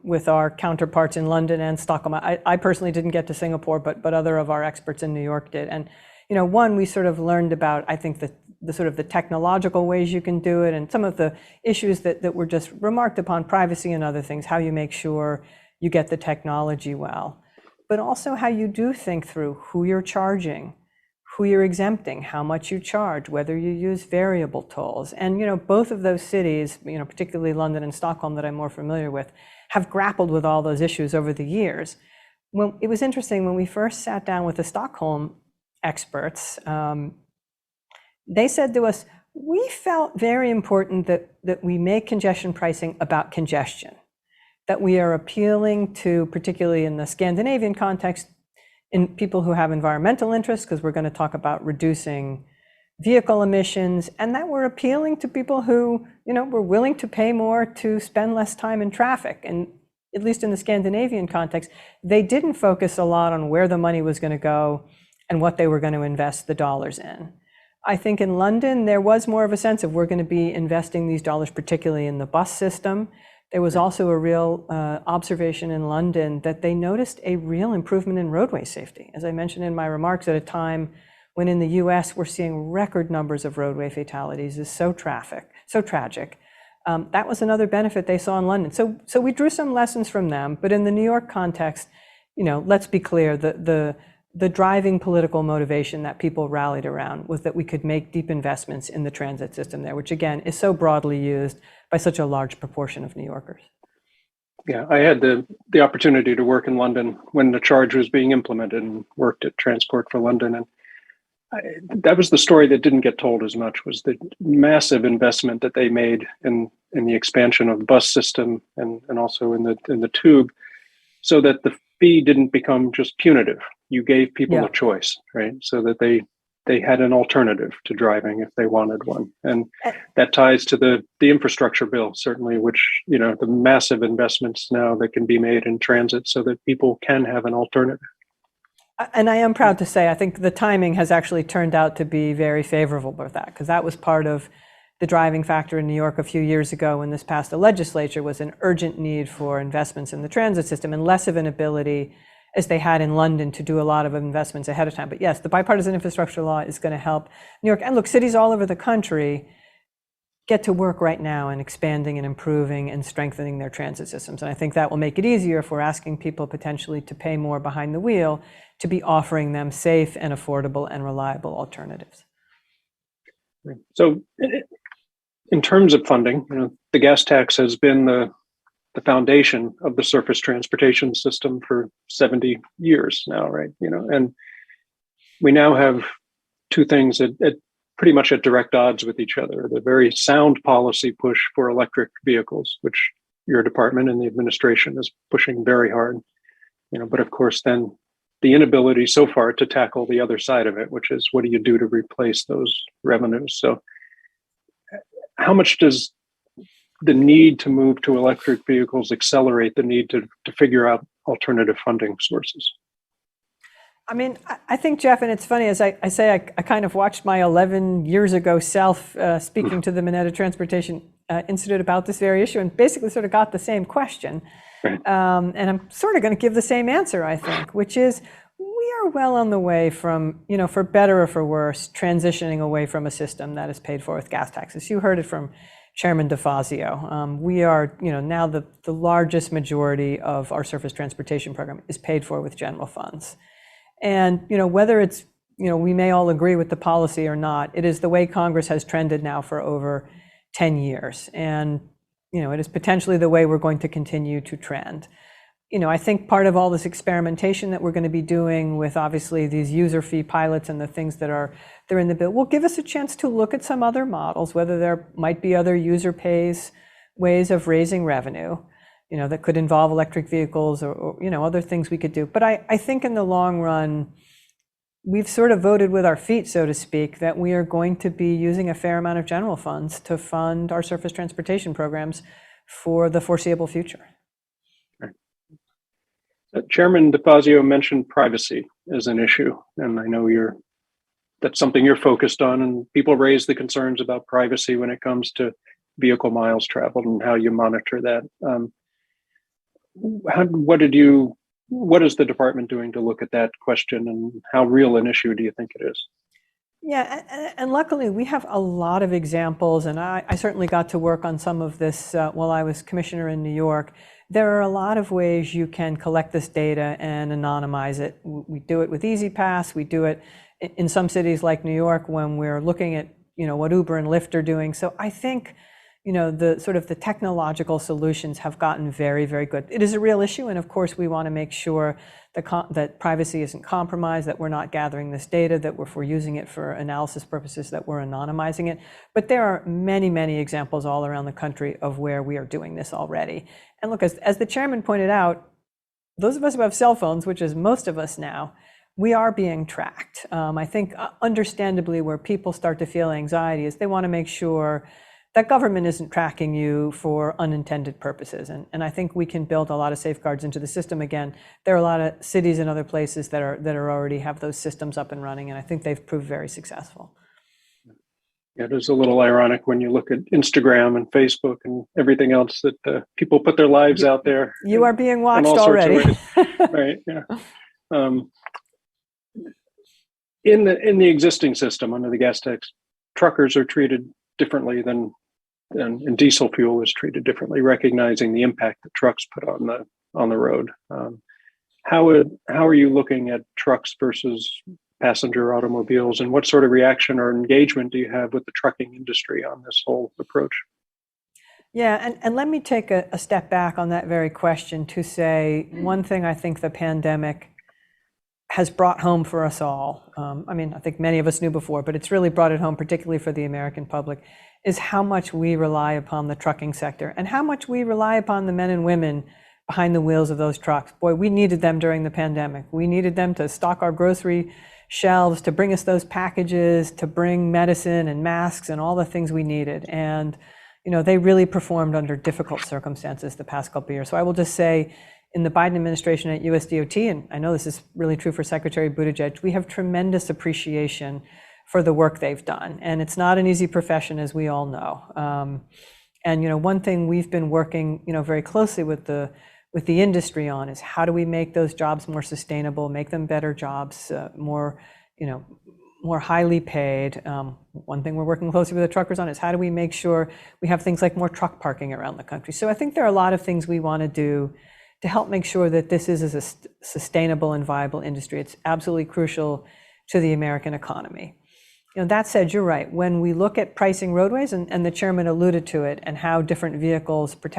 with our counterparts in London and Stockholm. I personally didn't get to Singapore, but other of our experts in New York did. And one, we sort of learned about, I think, the sort of the technological ways you can do it, and some of the issues that were just remarked upon, privacy and other things, how you make sure you get the technology well, but also how you do think through who you're charging, who you're exempting, how much you charge, whether you use variable tolls. And, both of those cities, particularly London and Stockholm that I'm more familiar with, have grappled with all those issues over the years. Well, it was interesting when we first sat down with the Stockholm experts, they said to us, we felt very important that we make congestion pricing about congestion, that we are appealing to, particularly in the Scandinavian context, in people who have environmental interests, because we're going to talk about reducing vehicle emissions, and that we're appealing to people who, were willing to pay more to spend less time in traffic. And at least in the Scandinavian context, they didn't focus a lot on where the money was going to go and what they were going to invest the dollars in. I think in London, there was more of a sense of we're going to be investing these dollars, particularly in the bus system. There was also a real observation in London that they noticed a real improvement in roadway safety. As I mentioned in my remarks, at a time when in the US we're seeing record numbers of roadway fatalities, is so tragic. That was another benefit they saw in London. So we drew some lessons from them, but in the New York context, let's be clear, the driving political motivation that people rallied around was that we could make deep investments in the transit system there, which again is so broadly used by such a large proportion of New Yorkers. Yeah, I had the opportunity to work in London when the charge was being implemented and worked at Transport for London. And that was the story that didn't get told as much, was the massive investment that they made in the expansion of the bus system and also in the tube, so that the fee didn't become just punitive. You gave people a choice, right? So that they had an alternative to driving if they wanted one. And that ties to the infrastructure bill, certainly, which, the massive investments now that can be made in transit so that people can have an alternative. And I am proud to say, I think the timing has actually turned out to be very favorable with that, because that was part of the driving factor in New York a few years ago when this passed the legislature, was an urgent need for investments in the transit system and less of an ability, as they had in London, to do a lot of investments ahead of time. But yes, the bipartisan infrastructure law is going to help New York. And look, cities all over the country get to work right now in expanding and improving and strengthening their transit systems. And I think that will make it easier if we're asking people potentially to pay more behind the wheel, to be offering them safe and affordable and reliable alternatives. So in terms of funding, the gas tax has been the foundation of the surface transportation system for 70 years now, right? And we now have two things at pretty much at direct odds with each other. The very sound policy push for electric vehicles, which your department and the administration is pushing very hard, but of course then the inability so far to tackle the other side of it, which is what do you do to replace those revenues? So how much does the need to move to electric vehicles accelerate the need to figure out alternative funding sources? I mean, I think, Jeff, and it's funny, as I say, I kind of watched my 11 years ago self speaking to the Mineta Transportation Institute about this very issue and basically sort of got the same question. Right. And I'm sort of going to give the same answer, I think, which is we are well on the way from, for better or for worse, transitioning away from a system that is paid for with gas taxes. You heard it from Chairman DeFazio. We are, now the largest majority of our surface transportation program is paid for with general funds. And, whether it's, we may all agree with the policy or not, it is the way Congress has trended now for over 10 years. And, it is potentially the way we're going to continue to trend. I think part of all this experimentation that we're going to be doing with obviously these user fee pilots and the things that are there in the bill will give us a chance to look at some other models, whether there might be other user pays ways of raising revenue, that could involve electric vehicles or other things we could do. But I think in the long run, we've sort of voted with our feet, so to speak, that we are going to be using a fair amount of general funds to fund our surface transportation programs for the foreseeable future. Chairman DeFazio mentioned privacy as an issue, and I know that's something you're focused on, and people raise the concerns about privacy when it comes to vehicle miles traveled and how you monitor that. What is the department doing to look at that question, and how real an issue do you think it is? Yeah, and luckily we have a lot of examples, and I certainly got to work on some of this while I was commissioner in New York. There are a lot of ways you can collect this data and anonymize it. We do it with E-ZPass. We do it in some cities like New York when we're looking at what Uber and Lyft are doing. So I think the sort of the technological solutions have gotten very, very good. It is a real issue, and of course we want to make sure that privacy isn't compromised, that we're not gathering this data, that if we're using it for analysis purposes, that we're anonymizing it. But there are many, many examples all around the country of where we are doing this already. And look, as the chairman pointed out, those of us who have cell phones, which is most of us now, we are being tracked. I think understandably where people start to feel anxiety is they want to make sure that government isn't tracking you for unintended purposes. And I think we can build a lot of safeguards into the system. Again, there are a lot of cities and other places that are already have those systems up and running, and I think they've proved very successful. Yeah, it is a little ironic when you look at Instagram and Facebook and everything else that people put their lives out there. You are being watched already. already. Right, yeah. In the existing system under the gas tax, truckers are treated differently than and diesel fuel is treated differently, recognizing the impact that trucks put on the road. How are you looking at trucks versus passenger automobiles, and what sort of reaction or engagement do you have with the trucking industry on this whole approach? Yeah, and let me take a step back on that very question to say one thing I think the pandemic has brought home for us all. I think many of us knew before, but it's really brought it home, particularly for the American public, is how much we rely upon the trucking sector and how much we rely upon the men and women behind the wheels of those trucks. Boy, we needed them during the pandemic. We needed them to stock our grocery shelves, to bring us those packages, to bring medicine and masks and all the things we needed. And, they really performed under difficult circumstances the past couple of years. So I will just say, in the Biden administration at USDOT, and I know this is really true for Secretary Buttigieg, we have tremendous appreciation for the work they've done. And it's not an easy profession, as we all know. And one thing we've been working very closely with the industry on is how do we make those jobs more sustainable, make them better jobs, more highly paid. One thing we're working closely with the truckers on is how do we make sure we have things like more truck parking around the country. So I think there are a lot of things we want to do to help make sure that this is a sustainable and viable industry. It's absolutely crucial to the American economy. That said, you're right. When we look at pricing roadways, and the chairman alluded to it, and how different vehicles put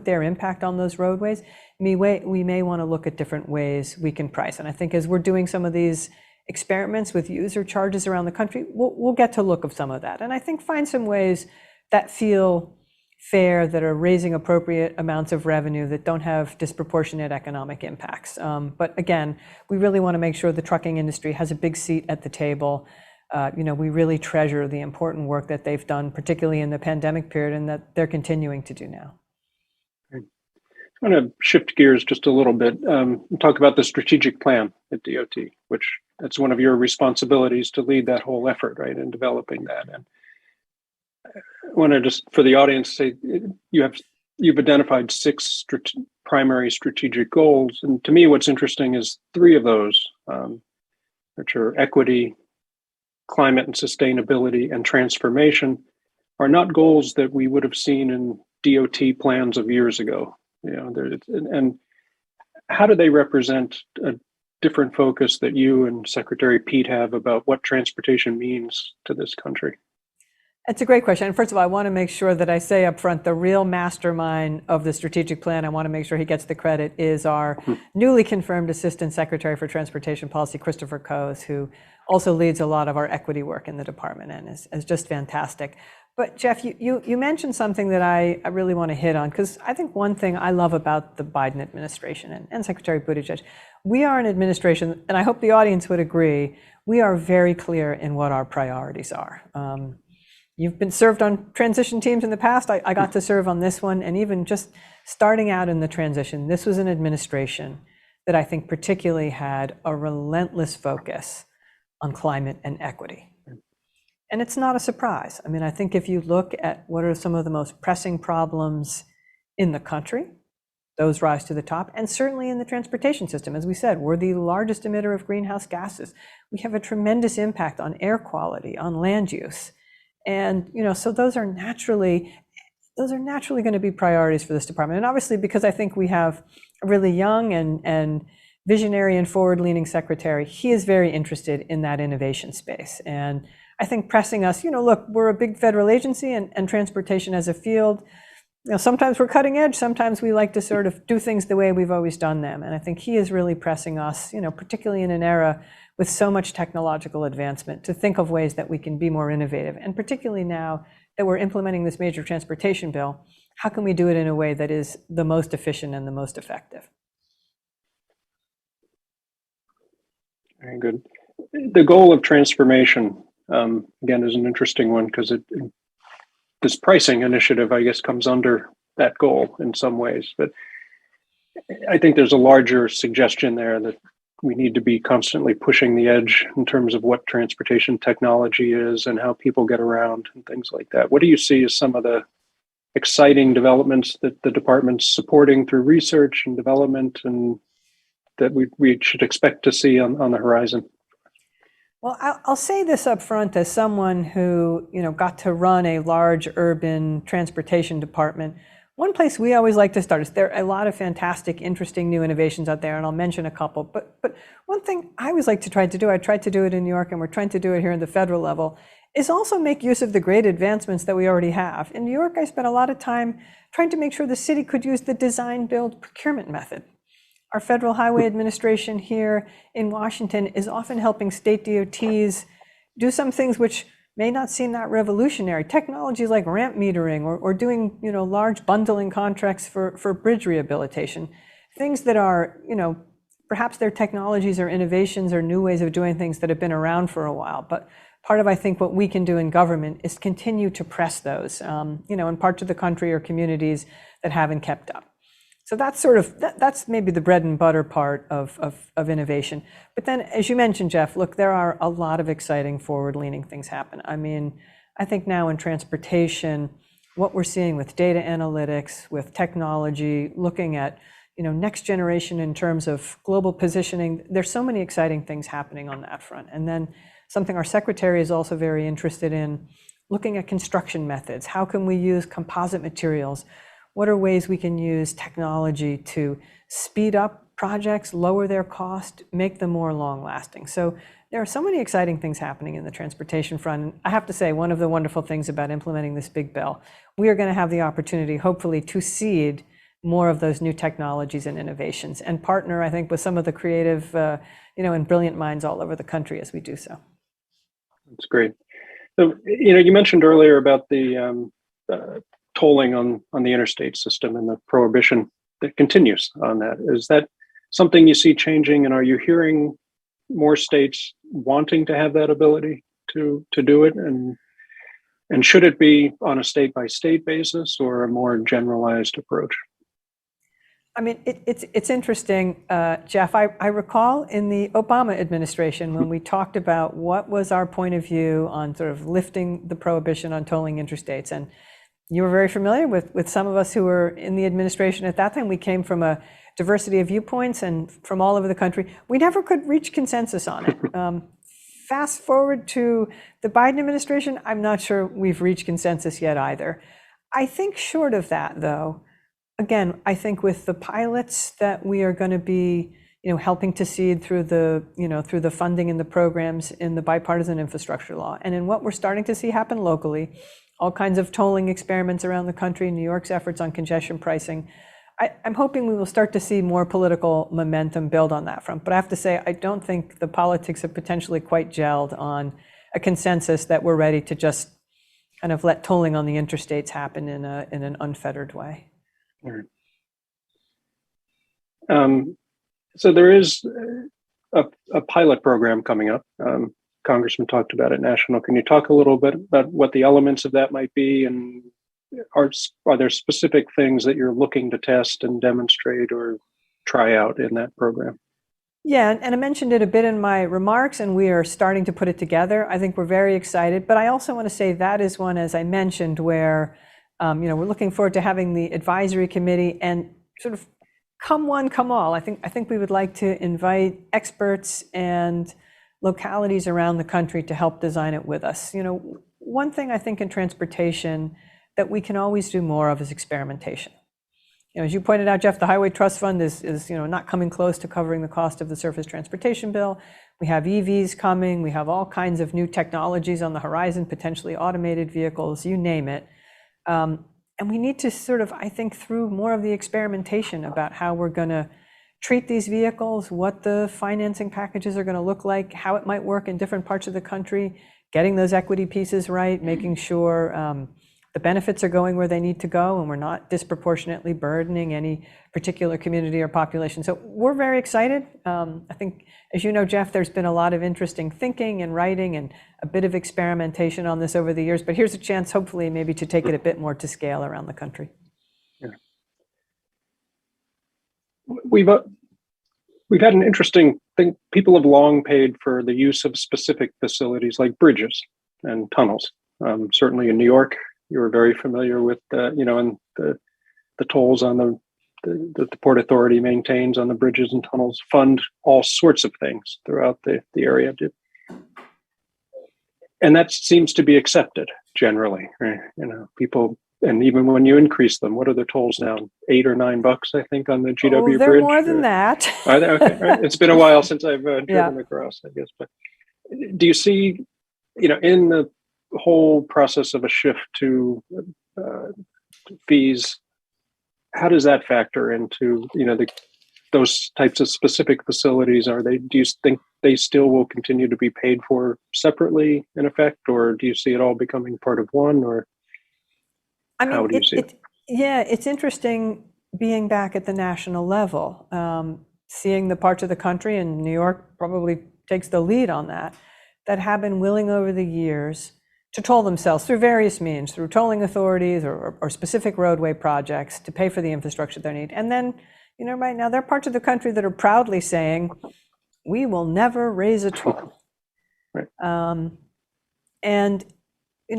their impact on those roadways, we may want to look at different ways we can price. And I think as we're doing some of these experiments with user charges around the country, we'll get to look at some of that. And I think find some ways that feel fair, that are raising appropriate amounts of revenue, that don't have disproportionate economic impacts. But again, we really want to make sure the trucking industry has a big seat at the table. we really treasure the important work that they've done, particularly in the pandemic period, and that they're continuing to do now. I want to shift gears just a little bit and talk about the strategic plan at DOT, which that's one of your responsibilities to lead that whole effort, right, in developing that. And I want to just, for the audience, say you've identified 6 primary strategic goals, and to me, what's interesting is 3 of those, which are equity, climate and sustainability, and transformation, are not goals that we would have seen in DOT plans of years ago. And how do they represent a different focus that you and Secretary Pete have about what transportation means to this country? It's a great question. And first of all, I want to make sure that I say up front, the real mastermind of the strategic plan, I want to make sure he gets the credit, is our newly confirmed Assistant Secretary for Transportation Policy, Christopher Coase, who also leads a lot of our equity work in the department and is just fantastic. But Jeff, you mentioned something that I really want to hit on, because I think one thing I love about the Biden administration and Secretary Buttigieg, we are an administration, and I hope the audience would agree, we are very clear in what our priorities are. You've been served on transition teams in the past. I got to serve on this one, and even just starting out in the transition, this was an administration that I think particularly had a relentless focus on climate and equity. And it's not a surprise. I mean, I think if you look at what are some of the most pressing problems in the country, those rise to the top, and certainly in the transportation system. As we said, we're the largest emitter of greenhouse gases. We have a tremendous impact on air quality, on land use. And, so those are naturally going to be priorities for this department. And obviously, because I think we have a really young and visionary and forward-leaning secretary, he is very interested in that innovation space. And I think pressing us, look, we're a big federal agency, and transportation as a field, sometimes we're cutting edge, sometimes we like to sort of do things the way we've always done them. And I think he is really pressing us, particularly in an era with so much technological advancement, to think of ways that we can be more innovative. And particularly now that we're implementing this major transportation bill, how can we do it in a way that is the most efficient and the most effective? Very good. The goal of transformation, again, is an interesting one, because this pricing initiative, I guess, comes under that goal in some ways. But I think there's a larger suggestion there that we need to be constantly pushing the edge in terms of what transportation technology is and how people get around and things like that. What do you see as some of the exciting developments that the department's supporting through research and development, and that we should expect to see on the horizon? Well, I'll say this up front as someone who, got to run a large urban transportation department. One place we always like to start is there are a lot of fantastic, interesting new innovations out there, and I'll mention a couple. But one thing I always like to try to do, I tried to do it in New York, and we're trying to do it here in the federal level, is also make use of the great advancements that we already have. In New York, I spent a lot of time trying to make sure the city could use the design, build, procurement method. Our Federal Highway Administration here in Washington is often helping state DOTs do some things which may not seem that revolutionary. Technologies like ramp metering or doing large bundling contracts for bridge rehabilitation. Things that are, perhaps they're technologies or innovations or new ways of doing things that have been around for a while. But part of, I think, what we can do in government is continue to press those, in parts of the country or communities that haven't kept up. So that's that's maybe the bread and butter part of innovation. But then, as you mentioned, Jeff, look, there are a lot of exciting forward-leaning things happen. I mean, I think now in transportation, what we're seeing with data analytics, with technology, looking at next generation in terms of global positioning, there's so many exciting things happening on that front. And then something our secretary is also very interested in, looking at construction methods. How can we use composite materials? What are ways we can use technology to speed up projects, lower their cost, make them more long-lasting? So there are so many exciting things happening in the transportation front. I have to say, one of the wonderful things about implementing this big bill, we are going to have the opportunity, hopefully, to seed more of those new technologies and innovations, and partner, I think, with some of the creative, and brilliant minds all over the country as we do so. That's great. So, you mentioned earlier about the tolling on the interstate system and the prohibition that continues on that. Is that something you see changing, and are you hearing more states wanting to have that ability? to do it, and should it be on a state by state basis or a more generalized approach? I mean, it's interesting, Jeff. I recall in the Obama administration when we talked about what was our point of view on sort of lifting the prohibition on tolling interstates. And you were very familiar with some of us who were in the administration at that time. We came from a diversity of viewpoints and from all over the country. We never could reach consensus on it. Fast forward to the Biden administration, I'm not sure we've reached consensus yet either. I think short of that, though, again, I think with the pilots that we are going to be, helping to seed through the funding and the programs in the bipartisan infrastructure law, and in what we're starting to see happen locally, all kinds of tolling experiments around the country, New York's efforts on congestion pricing, I'm hoping we will start to see more political momentum build on that front. But I have to say, I don't think the politics have potentially quite gelled on a consensus that we're ready to just kind of let tolling on the interstates happen in an unfettered way. So there is a pilot program coming up. Congressman talked about it national. Can you talk a little bit about what the elements of that might be, and are there specific things that you're looking to test and demonstrate or try out in that program? Yeah, and I mentioned it a bit in my remarks, and we are starting to put it together. I think we're very excited, but I also want to say that is one, as I mentioned, where we're looking forward to having the advisory committee and sort of come one, come all. I think we would like to invite experts and localities around the country to help design it with us. One thing I think in transportation that we can always do more of is experimentation. As you pointed out, Jeff, the Highway Trust Fund is not coming close to covering the cost of the surface transportation bill. We have EVs coming. We have all kinds of new technologies on the horizon, potentially automated vehicles, you name it. And we need to sort of, I think, through more of the experimentation about how we're going to treat these vehicles, what the financing packages are going to look like, how it might work in different parts of the country, getting those equity pieces right, making sure the benefits are going where they need to go, and we're not disproportionately burdening any particular community or population. So we're very excited. I think, as you know, Jeff, there's been a lot of interesting thinking and writing and a bit of experimentation on this over the years, but here's a chance, hopefully, maybe to take it a bit more to scale around the country. Yeah. We've had an interesting thing. People have long paid for the use of specific facilities like bridges and tunnels. Certainly in New York, you were very familiar with and the tolls on the Port Authority maintains on the bridges and tunnels fund all sorts of things throughout the area. And that seems to be accepted generally. Right? People, and even when you increase them, what are the tolls now? $8 or $9, I think, on the GW they're bridge. More than that. Are they? Okay. Right. It's been a while since I've driven across, I guess. But do you see, in the whole process of a shift to fees, how does that factor into those types of specific facilities? Do you think they still will continue to be paid for separately in effect, or do you see it all becoming part of one? Or how do you see it? Yeah, it's interesting being back at the national level, seeing the parts of the country, and New York probably takes the lead on that have been willing over the years to toll themselves through various means, through tolling authorities or specific roadway projects to pay for the infrastructure they need. And then, right now, there are parts of the country that are proudly saying, we will never raise a toll. Right.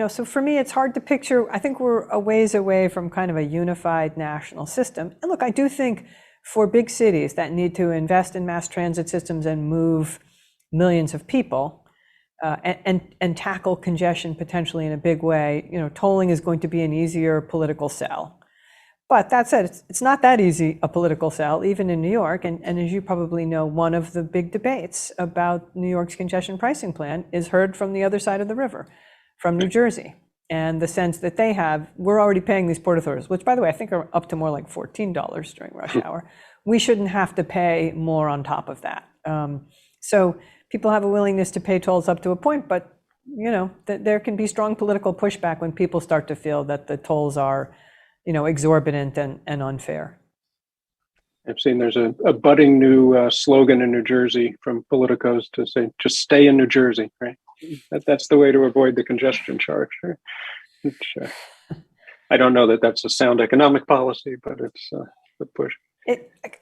So for me, it's hard to picture. I think we're a ways away from kind of a unified national system. And look, I do think for big cities that need to invest in mass transit systems and move millions of people, and tackle congestion potentially in a big way, tolling is going to be an easier political sell. But that said, it's not that easy a political sell, even in New York. And as you probably know, one of the big debates about New York's congestion pricing plan is heard from the other side of the river, from New Jersey, and the sense that they have, we're already paying these port authorities, which, by the way, I think are up to more like $14 during rush hour. We shouldn't have to pay more on top of that. So people have a willingness to pay tolls up to a point, but there can be strong political pushback when people start to feel that the tolls are, exorbitant and unfair. I've seen there's a budding new slogan in New Jersey from politicos to say, just stay in New Jersey, right? That's the way to avoid the congestion charge. Which, I don't know that that's a sound economic policy, but it's the push.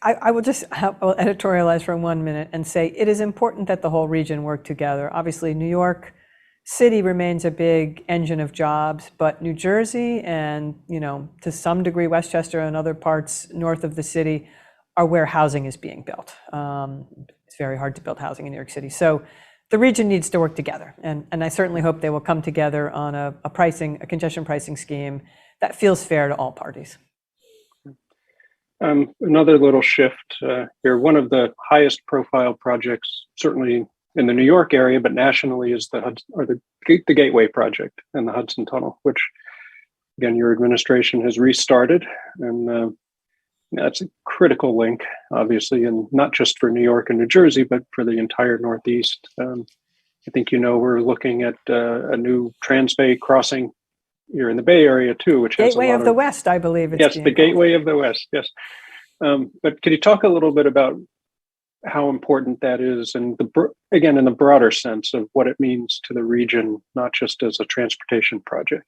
I will just I'll editorialize for 1 minute and say it is important that the whole region work together. Obviously, New York City remains a big engine of jobs, but New Jersey and, to some degree, Westchester and other parts north of the city are where housing is being built. It's very hard to build housing in New York City. So the region needs to work together. And I certainly hope they will come together on a congestion pricing scheme that feels fair to all parties. Another little shift here. One of the highest profile projects, certainly in the New York area, but nationally, is the Gateway project and the Hudson Tunnel, which, again, your administration has restarted. And that's a critical link, obviously, and not just for New York and New Jersey, but for the entire Northeast. I think we're looking at a new Transbay crossing here in the Bay Area too, which has Gateway of the West, I believe. Yes, the Gateway of the West. Yes, but could you talk a little bit about how important that is, and again, in the broader sense of what it means to the region, not just as a transportation project?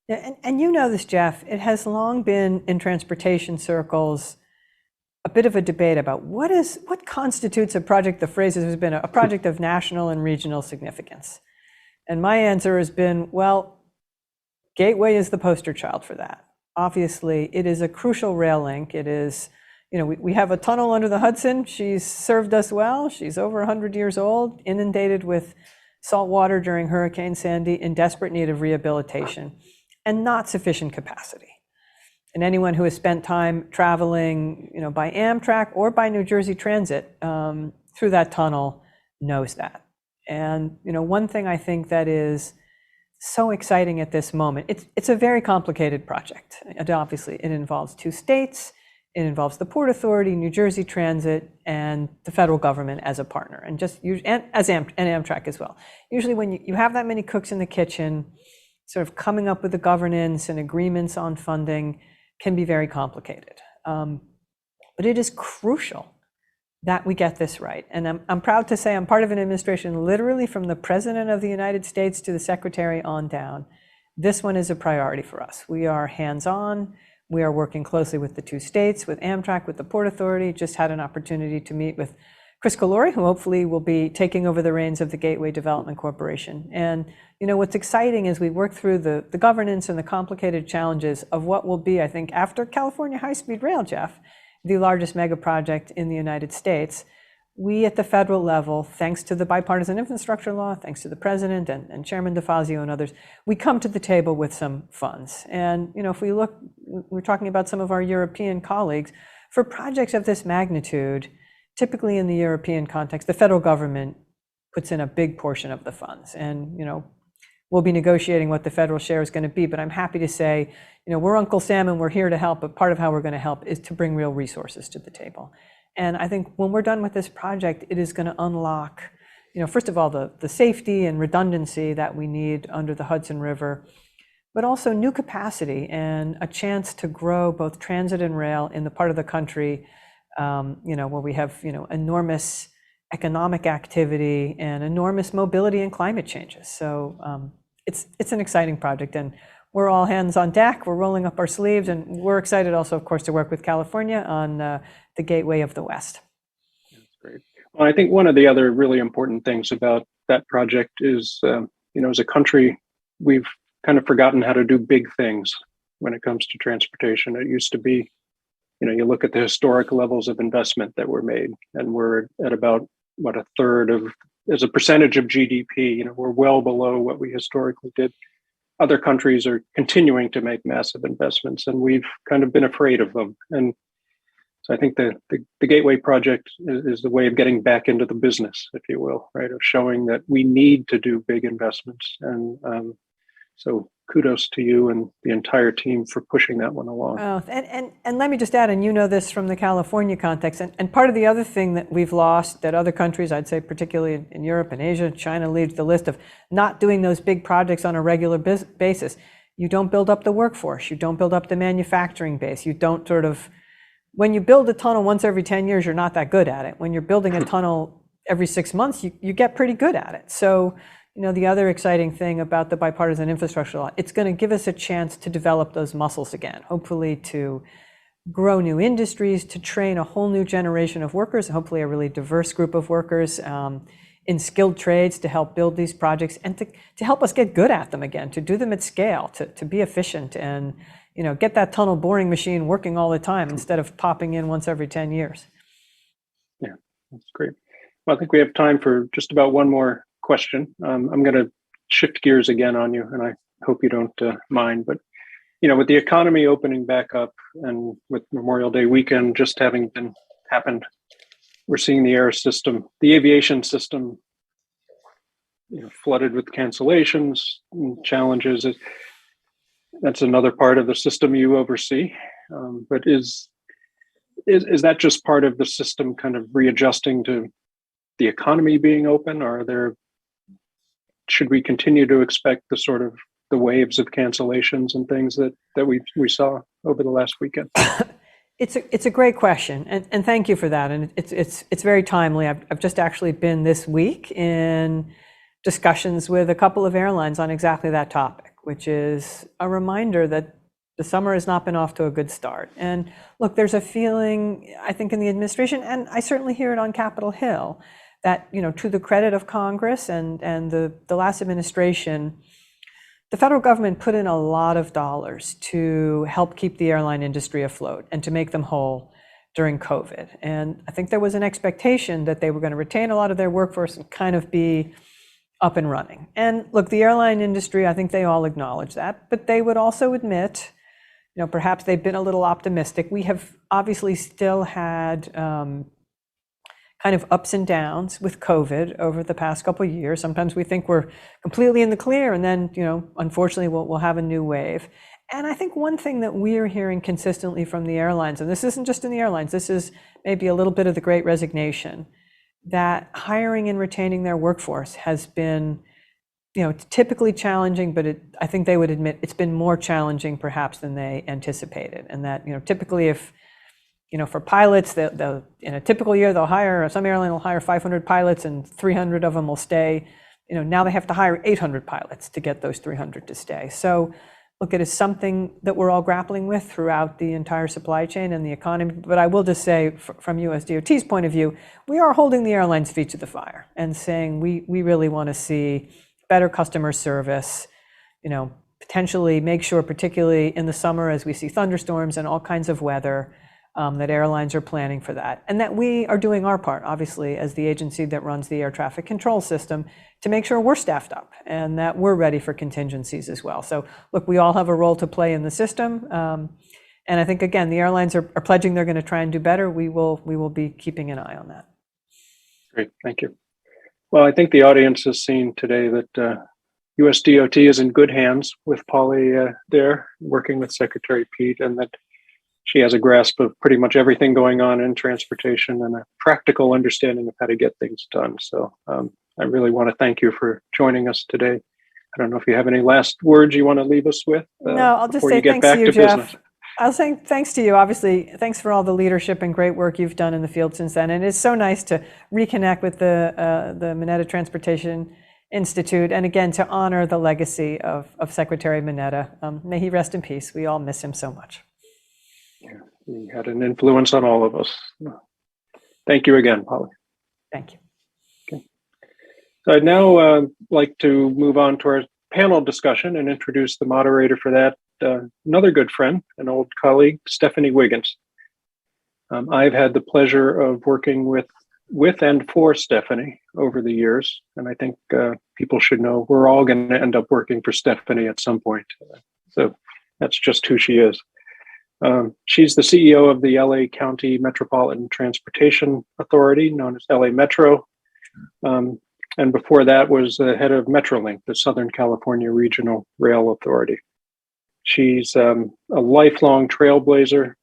Yeah, and this, Jeff, it has long been in transportation circles a bit of a debate about what constitutes a project. The phrase has been a project of national and regional significance. And my answer has been, well, Gateway is the poster child for that. Obviously, it is a crucial rail link. It is, we have a tunnel under the Hudson. She's served us well. She's over 100 years old, inundated with salt water during Hurricane Sandy, in desperate need of rehabilitation, and not sufficient capacity. And anyone who has spent time traveling, by Amtrak or by New Jersey Transit through that tunnel knows that. And one thing I think that is so exciting at this moment, it's a very complicated project. And obviously, it involves two states, it involves the Port Authority, New Jersey Transit, and the federal government as a partner, and Amtrak as well. Usually, when you have that many cooks in the kitchen, sort of coming up with the governance and agreements on funding can be very complicated. But it is crucial that we get this right. And I'm proud to say I'm part of an administration, literally from the President of the United States to the Secretary on down. This one is a priority for us. We are hands-on. We are working closely with the two states, with Amtrak, with the Port Authority. Just had an opportunity to meet with Chris Calori, who hopefully will be taking over the reins of the Gateway Development Corporation. And what's exciting is we work through the governance and the complicated challenges of what will be, I think, after California High-Speed Rail, Jeff, the largest mega project in the United States. We at the federal level, thanks to the bipartisan infrastructure law, thanks to the president and Chairman DeFazio and others, we come to the table with some funds. And if we look, we're talking about some of our European colleagues, for projects of this magnitude, typically in the European context, the federal government puts in a big portion of the funds. And we'll be negotiating what the federal share is going to be, but I'm happy to say, we're Uncle Sam and we're here to help, but part of how we're going to help is to bring real resources to the table. And I think when we're done with this project, it is going to unlock, first of all, the safety and redundancy that we need under the Hudson River, but also new capacity and a chance to grow both transit and rail in the part of the country, where we have, enormous economic activity and enormous mobility and climate changes. So it's an exciting project, and we're all hands on deck. We're rolling up our sleeves, and we're excited also, of course, to work with California on the Gateway of the West. That's great. Well, I think one of the other really important things about that project is, as a country, we've kind of forgotten how to do big things when it comes to transportation. It used to be, you look at the historic levels of investment that were made, and we're at about, a third of, as a percentage of GDP, we're well below what we historically did. Other countries are continuing to make massive investments, and we've kind of been afraid of them. And so I think the Gateway project is the way of getting back into the business, if you will, right, of showing that we need to do big investments. And so kudos to you and the entire team for pushing that one along. Oh, and let me just add, and this from the California context, and part of the other thing that we've lost that other countries, I'd say particularly in Europe and Asia, China leads the list of not doing those big projects on a regular basis. You don't build up the workforce, you don't build up the manufacturing base, you don't when you build a tunnel once every 10 years, you're not that good at it. When you're building a tunnel every 6 months, you get pretty good at it. So the other exciting thing about the bipartisan infrastructure law, it's going to give us a chance to develop those muscles again, hopefully to grow new industries, to train a whole new generation of workers, hopefully a really diverse group of workers in skilled trades to help build these projects and to help us get good at them again, to do them at scale, to be efficient and get that tunnel boring machine working all the time instead of popping in once every 10 years. Yeah, that's great. Well, I think we have time for just about one more question. I'm going to shift gears again on you, and I hope you don't mind, but with the economy opening back up and with Memorial Day weekend just having happened, we're seeing the the aviation system, flooded with cancellations and challenges. That's another part of the system you oversee. But is that just part of the system kind of readjusting to the economy being open, or should we continue to expect the waves of cancellations and things that we saw over the last weekend? It's a great question, and thank you for that. And it's very timely. I've just actually been this week in discussions with a couple of airlines on exactly that topic, which is a reminder that the summer has not been off to a good start. And look, there's a feeling, I think, in the administration, and I certainly hear it on Capitol Hill, that to the credit of Congress and the last administration, the federal government put in a lot of dollars to help keep the airline industry afloat and to make them whole during COVID. And I think there was an expectation that they were going to retain a lot of their workforce and kind of be up and running. And look, the airline industry, I think they all acknowledge that, but they would also admit, perhaps they've been a little optimistic. We have obviously still had kind of ups and downs with COVID over the past couple of years. Sometimes we think we're completely in the clear, and then, unfortunately, we'll have a new wave. And I think one thing that we're hearing consistently from the airlines, and this isn't just in the airlines, this is maybe a little bit of the Great Resignation, that hiring and retaining their workforce has been, typically challenging, but I think they would admit it's been more challenging perhaps than they anticipated. And that, typically if, for pilots, they'll in a typical year, some airline will hire 500 pilots and 300 of them will stay. Now they have to hire 800 pilots to get those 300 to stay. So look, it is something that we're all grappling with throughout the entire supply chain and the economy. But I will just say, from USDOT's point of view, we are holding the airlines' feet to the fire and saying we really want to see better customer service, potentially make sure, particularly in the summer as we see thunderstorms and all kinds of weather, that airlines are planning for that, and that we are doing our part, obviously, as the agency that runs the air traffic control system, to make sure we're staffed up and that we're ready for contingencies as well. So look, we all have a role to play in the system. And I think, again, the airlines are pledging they're going to try and do better. We will be keeping an eye on that. Great, thank you. Well, I think the audience has seen today that USDOT is in good hands with Polly there, working with Secretary Pete, and that she has a grasp of pretty much everything going on in transportation and a practical understanding of how to get things done. So I really want to thank you for joining us today. I don't know if you have any last words you want to leave us with. No, I'll just say thanks to you, Jeff. I'll say thanks to you. Obviously, thanks for all the leadership and great work you've done in the field since then. And it's so nice to reconnect with the Mineta Transportation Institute, and again, to honor the legacy of Secretary Mineta. May he rest in peace. We all miss him so much. Yeah, he had an influence on all of us. Thank you again, Polly. Thank you. Okay. So I'd now like to move on to our panel discussion and introduce the moderator for that, another good friend, an old colleague, Stephanie Wiggins. I've had the pleasure of working with and for Stephanie over the years, and I think people should know we're all going to end up working for Stephanie at some point. So that's just who she is. She's the CEO of the LA County Metropolitan Transportation Authority, known as LA Metro. And before that was the head of Metrolink, the Southern California Regional Rail Authority. She's a lifelong trailblazer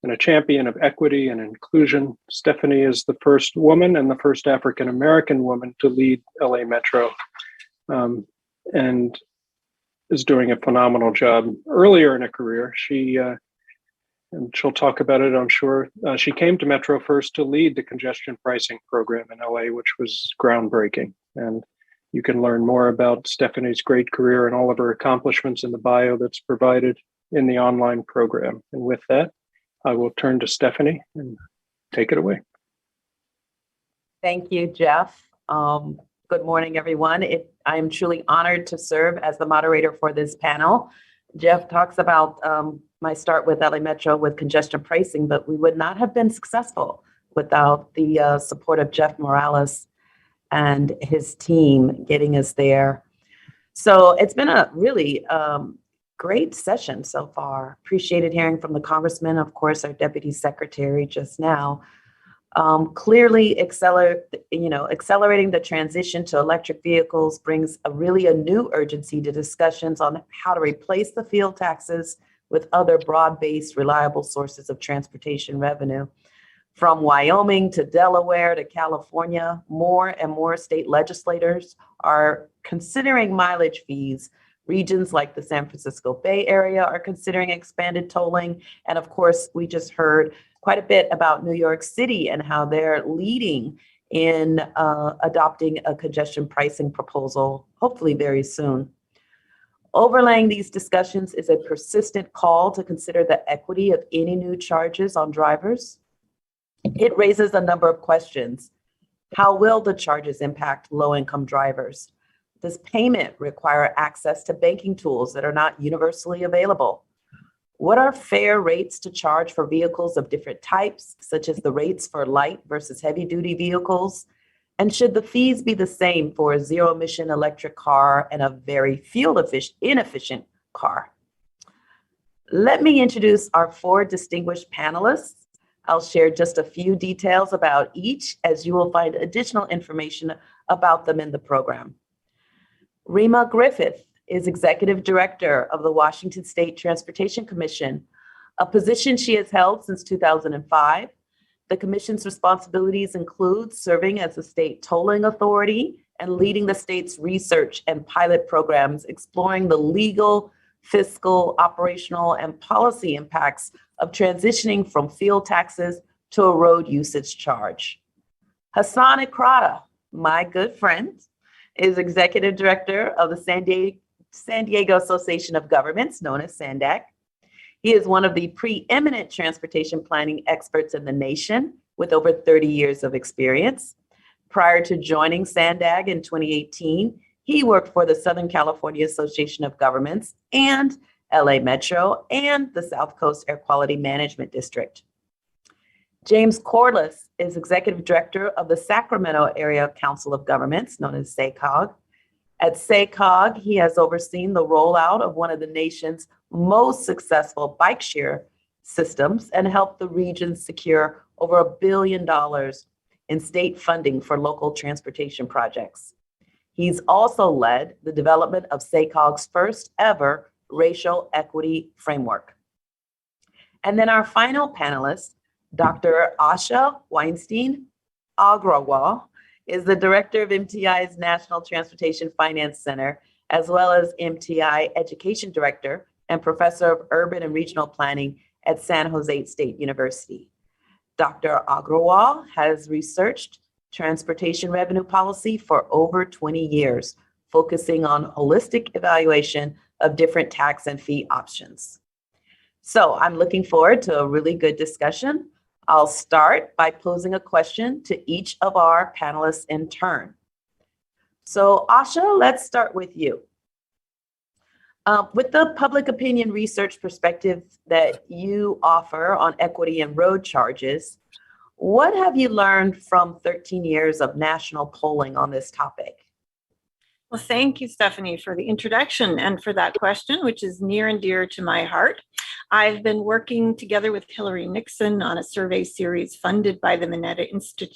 and a champion of equity and inclusion. Stephanie is the first woman and the first African-American woman to lead LA Metro, and is doing a phenomenal job. Earlier in her career, and she'll talk about it, I'm sure. She came to Metro first to lead the congestion pricing program in LA, which was groundbreaking. And You can learn more about Stephanie's great career and all of her accomplishments in the bio that's provided in the online program. And with that, I will turn to Stephanie and take it away. Thank you, Jeff. Good morning, everyone. I am truly honored to serve as the moderator for this panel. Jeff talks about my start with LA Metro with congestion pricing, but we would not have been successful without the support of Jeff Morales and his team getting us there. So it's been a really great session so far. Appreciated hearing from the congressman, of course, our deputy secretary just now. Clearly accelerating the transition to electric vehicles brings a new urgency to discussions on how to replace the fuel taxes with other broad-based, reliable sources of transportation revenue. From Wyoming to Delaware to California, more and more state legislators are considering mileage fees. Regions like the San Francisco Bay Area are considering expanded tolling. And of course, we just heard quite a bit about New York City and how they're leading in adopting a congestion pricing proposal, hopefully very soon. Overlaying these discussions is a persistent call to consider the equity of any new charges on drivers. It raises a number of questions. How will the charges impact low-income drivers? Does payment require access to banking tools that are not universally available? What are fair rates to charge for vehicles of different types, such as the rates for light versus heavy-duty vehicles? And should the fees be the same for a zero-emission electric car and a very fuel-inefficient car? Let me introduce our 4 distinguished panelists. I'll share just a few details about each, as you will find additional information about them in the program. Rima Griffith is Executive Director of the Washington State Transportation Commission, a position she has held since 2005. The commission's responsibilities include serving as the state tolling authority and leading the state's research and pilot programs exploring the legal, fiscal, operational, and policy impacts of transitioning from fuel taxes to a road usage charge. Hassan Ikrada, my good friend, is Executive Director of the San Diego Association of Governments, known as SANDAG. He is one of the preeminent transportation planning experts in the nation with over 30 years of experience. Prior to joining SANDAG in 2018, he worked for the Southern California Association of Governments and LA Metro and the South Coast Air Quality Management District. James Corliss is Executive Director of the Sacramento Area Council of Governments, known as SACOG. At SACOG, he has overseen the rollout of one of the nation's most successful bike share systems and helped the region secure over $1 billion in state funding for local transportation projects. He's also led the development of SACOG's first ever racial equity framework. And then our final panelist, Dr. Asha Weinstein Agrawal, is the director of MTI's National Transportation Finance Center, as well as MTI Education Director and Professor of Urban and Regional Planning at San Jose State University. Dr. Agrawal has researched transportation revenue policy for over 20 years, focusing on holistic evaluation of different tax and fee options. So I'm looking forward to a really good discussion. I'll start by posing a question to each of our panelists in turn. So Asha, let's start with you. With the public opinion research perspective that you offer on equity and road charges, what have you learned from 13 years of national polling on this topic? Well, thank you, Stephanie, for the introduction and for that question, which is near and dear to my heart. I've been working together with Hillary Nixon on a survey series funded by the Mineta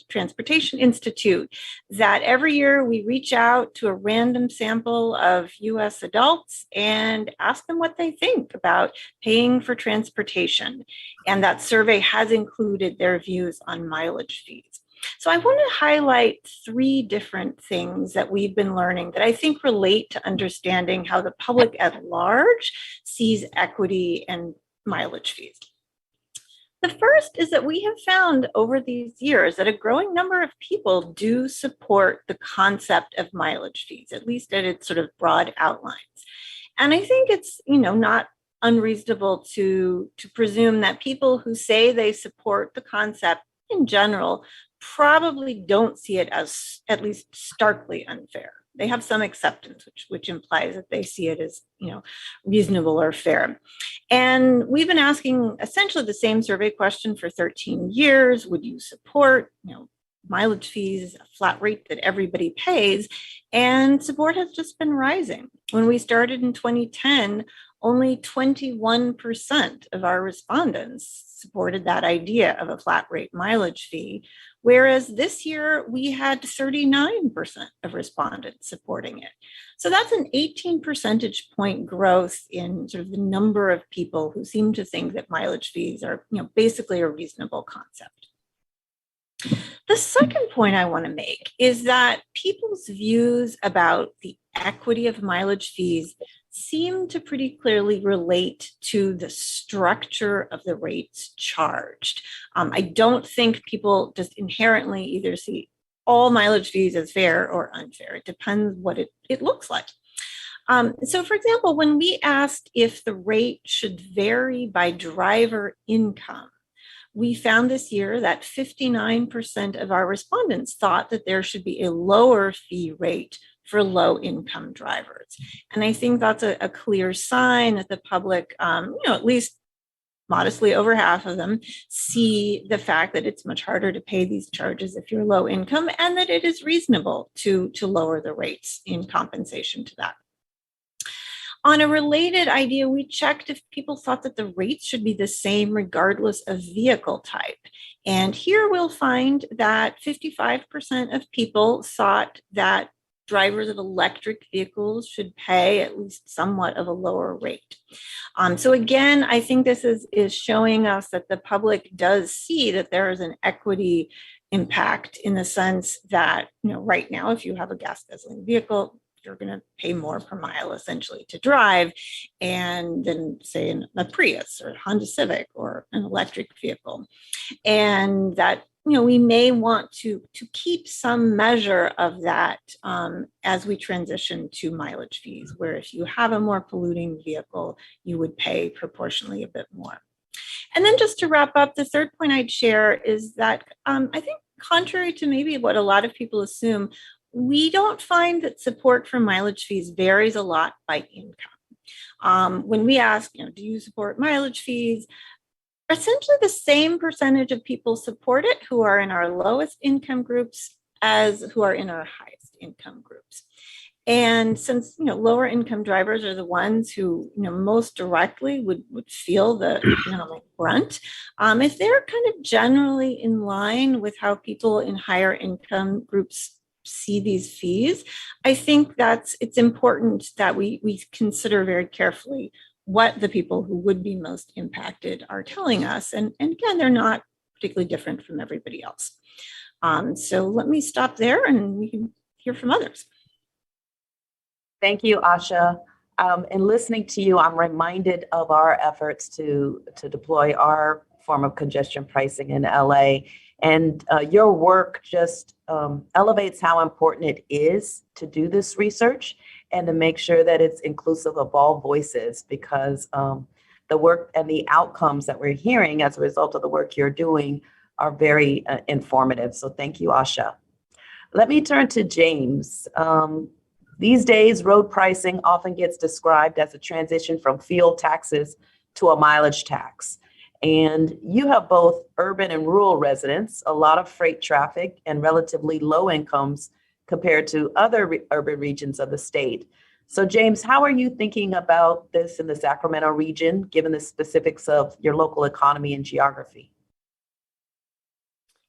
Transportation Institute that every year we reach out to a random sample of US adults and ask them what they think about paying for transportation. And that survey has included their views on mileage fees. So I want to highlight 3 different things that we've been learning that I think relate to understanding how the public at large sees equity and mileage fees. The first is that we have found over these years that a growing number of people do support the concept of mileage fees, at least at its sort of broad outlines. And I think it's, not unreasonable to presume that people who say they support the concept in general probably don't see it as at least starkly unfair. They have some acceptance, which implies that they see it as, reasonable or fair. And we've been asking essentially the same survey question for 13 years. Would you support, mileage fees, a flat rate that everybody pays? And support has just been rising. When we started in 2010, only 21% of our respondents supported that idea of a flat rate mileage fee, whereas this year we had 39% of respondents supporting it. So that's an 18 percentage point growth in sort of the number of people who seem to think that mileage fees are, basically a reasonable concept. The second point I want to make is that people's views about the equity of mileage fees seem to pretty clearly relate to the structure of the rates charged. I don't think people just inherently either see all mileage fees as fair or unfair. It depends what it looks like. So for example, when we asked if the rate should vary by driver income, we found this year that 59% of our respondents thought that there should be a lower fee rate for low-income drivers. And I think that's a clear sign that the public, at least modestly over half of them, see the fact that it's much harder to pay these charges if you're low income, and that it is reasonable to lower the rates in compensation to that. On a related idea, we checked if people thought that the rates should be the same regardless of vehicle type. And here we'll find that 55% of people thought that drivers of electric vehicles should pay at least somewhat of a lower rate. So again, I think this is showing us that the public does see that there is an equity impact in the sense that, right now, if you have a gas guzzling vehicle, you're going to pay more per mile essentially to drive, and then say in a Prius or a Honda Civic or an electric vehicle. And that, we may want to keep some measure of that as we transition to mileage fees, where if you have a more polluting vehicle, you would pay proportionally a bit more. And then just to wrap up, the third point I'd share is that I think contrary to maybe what a lot of people assume, we don't find that support for mileage fees varies a lot by income. When we ask, do you support mileage fees? Essentially the same percentage of people support it who are in our lowest income groups as who are in our highest income groups. And since, lower income drivers are the ones who, most directly would feel the economic brunt, if they're kind of generally in line with how people in higher income groups see these fees, I think it's important that we consider very carefully what the people who would be most impacted are telling us. And again, they're not particularly different from everybody else. So let me stop there and we can hear from others. Thank you, Asha. In listening to you, I'm reminded of our efforts to deploy our form of congestion pricing in LA. And your work just elevates how important it is to do this research and to make sure that it's inclusive of all voices, because the work and the outcomes that we're hearing as a result of the work you're doing are very informative. So thank you, Asha. Let me turn to James. These days, road pricing often gets described as a transition from fuel taxes to a mileage tax. And you have both urban and rural residents, a lot of freight traffic, and relatively low incomes compared to other urban regions of the state. So James, how are you thinking about this in the Sacramento region, given the specifics of your local economy and geography?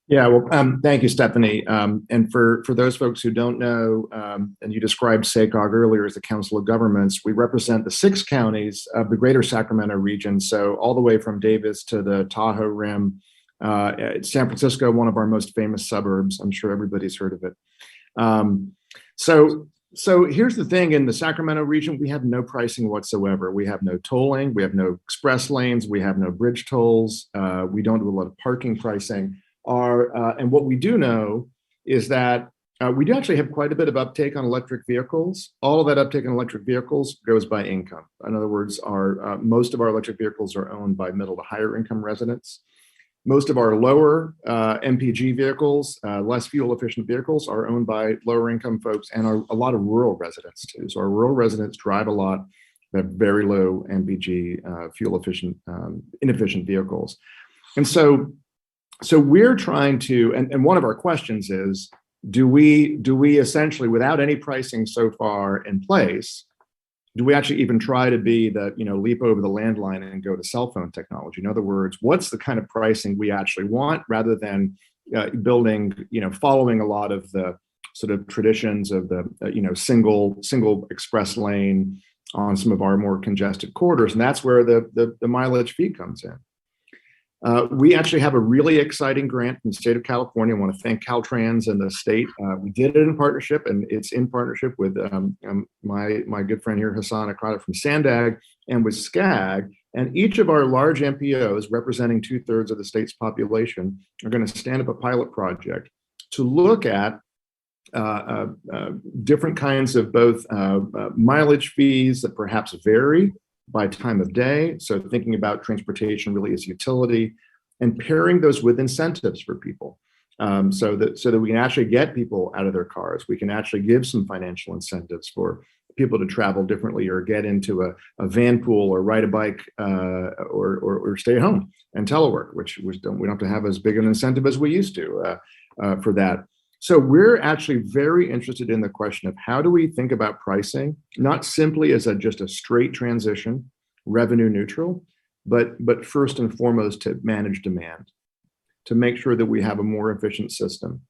Yeah, well, thank you, Stephanie. And for those folks who don't know, and you described SACOG earlier as the Council of Governments, we represent the 6 counties of the greater Sacramento region. So all the way from Davis to the Tahoe Rim, San Francisco, one of our most famous suburbs. I'm sure everybody's heard of it. So So here's the thing, in the Sacramento region, we have no pricing whatsoever. We have no tolling, we have no express lanes, we have no bridge tolls. We don't do a lot of parking pricing. And what we do know is that we do actually have quite a bit of uptake on electric vehicles. All of that uptake on electric vehicles goes by income. In other words, most of our electric vehicles are owned by middle to higher income residents. Most of our lower MPG vehicles, less fuel efficient vehicles, are owned by lower income folks and a lot of rural residents too. So our rural residents drive a lot, have very low MPG, fuel efficient, inefficient vehicles. And so we're trying to, and one of our questions is, do we essentially, without any pricing so far in place, do we actually even try to be the, leap over the landline and go to cell phone technology? In other words, what's the kind of pricing we actually want, rather than building, following a lot of the sort of traditions of the, single express lane on some of our more congested corridors. And that's where the mileage fee comes in. We actually have a really exciting grant from the state of California. I want to thank Caltrans and the state. We did it in partnership, and it's in partnership with my good friend here, Hassan Akrada from Sandag, and with SCAG. And each of our large MPOs, representing 2/3 of the state's population, are going to stand up a pilot project to look at different kinds of both mileage fees that perhaps vary by time of day. So thinking about transportation really as utility, and pairing those with incentives for people, so that we can actually get people out of their cars. We can actually give some financial incentives for people to travel differently, or get into a van pool, or ride a bike, or stay at home and telework, which we don't have to have as big an incentive as we used to for that. So we're actually very interested in the question of how do we think about pricing, not simply as just a straight transition, revenue neutral, but first and foremost to manage demand, to make sure that we have a more efficient system.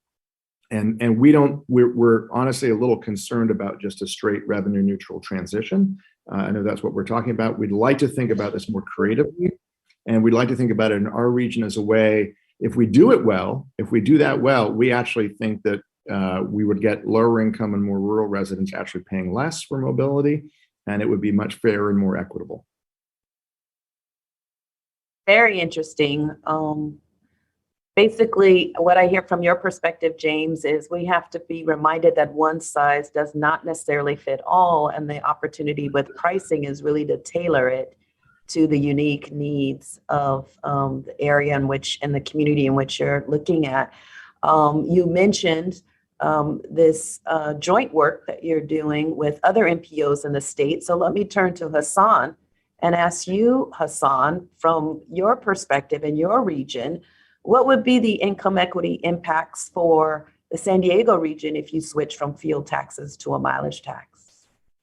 And we're honestly a little concerned about just a straight revenue neutral transition. I know that's what we're talking about. We'd like to think about this more creatively, and we'd like to think about it in our region as a way, if we do that well, we actually think that we would get lower income and more rural residents actually paying less for mobility, and it would be much fairer and more equitable. Very interesting. Basically, what I hear from your perspective, James, is we have to be reminded that one size does not necessarily fit all, and the opportunity with pricing is really to tailor it to the unique needs of the area in which, and the community in which you're looking at. You mentioned this joint work that you're doing with other MPOs in the state. So let me turn to Hassan and ask you, Hassan, from your perspective in your region, what would be the income equity impacts for the San Diego region if you switch from fuel taxes to a mileage tax?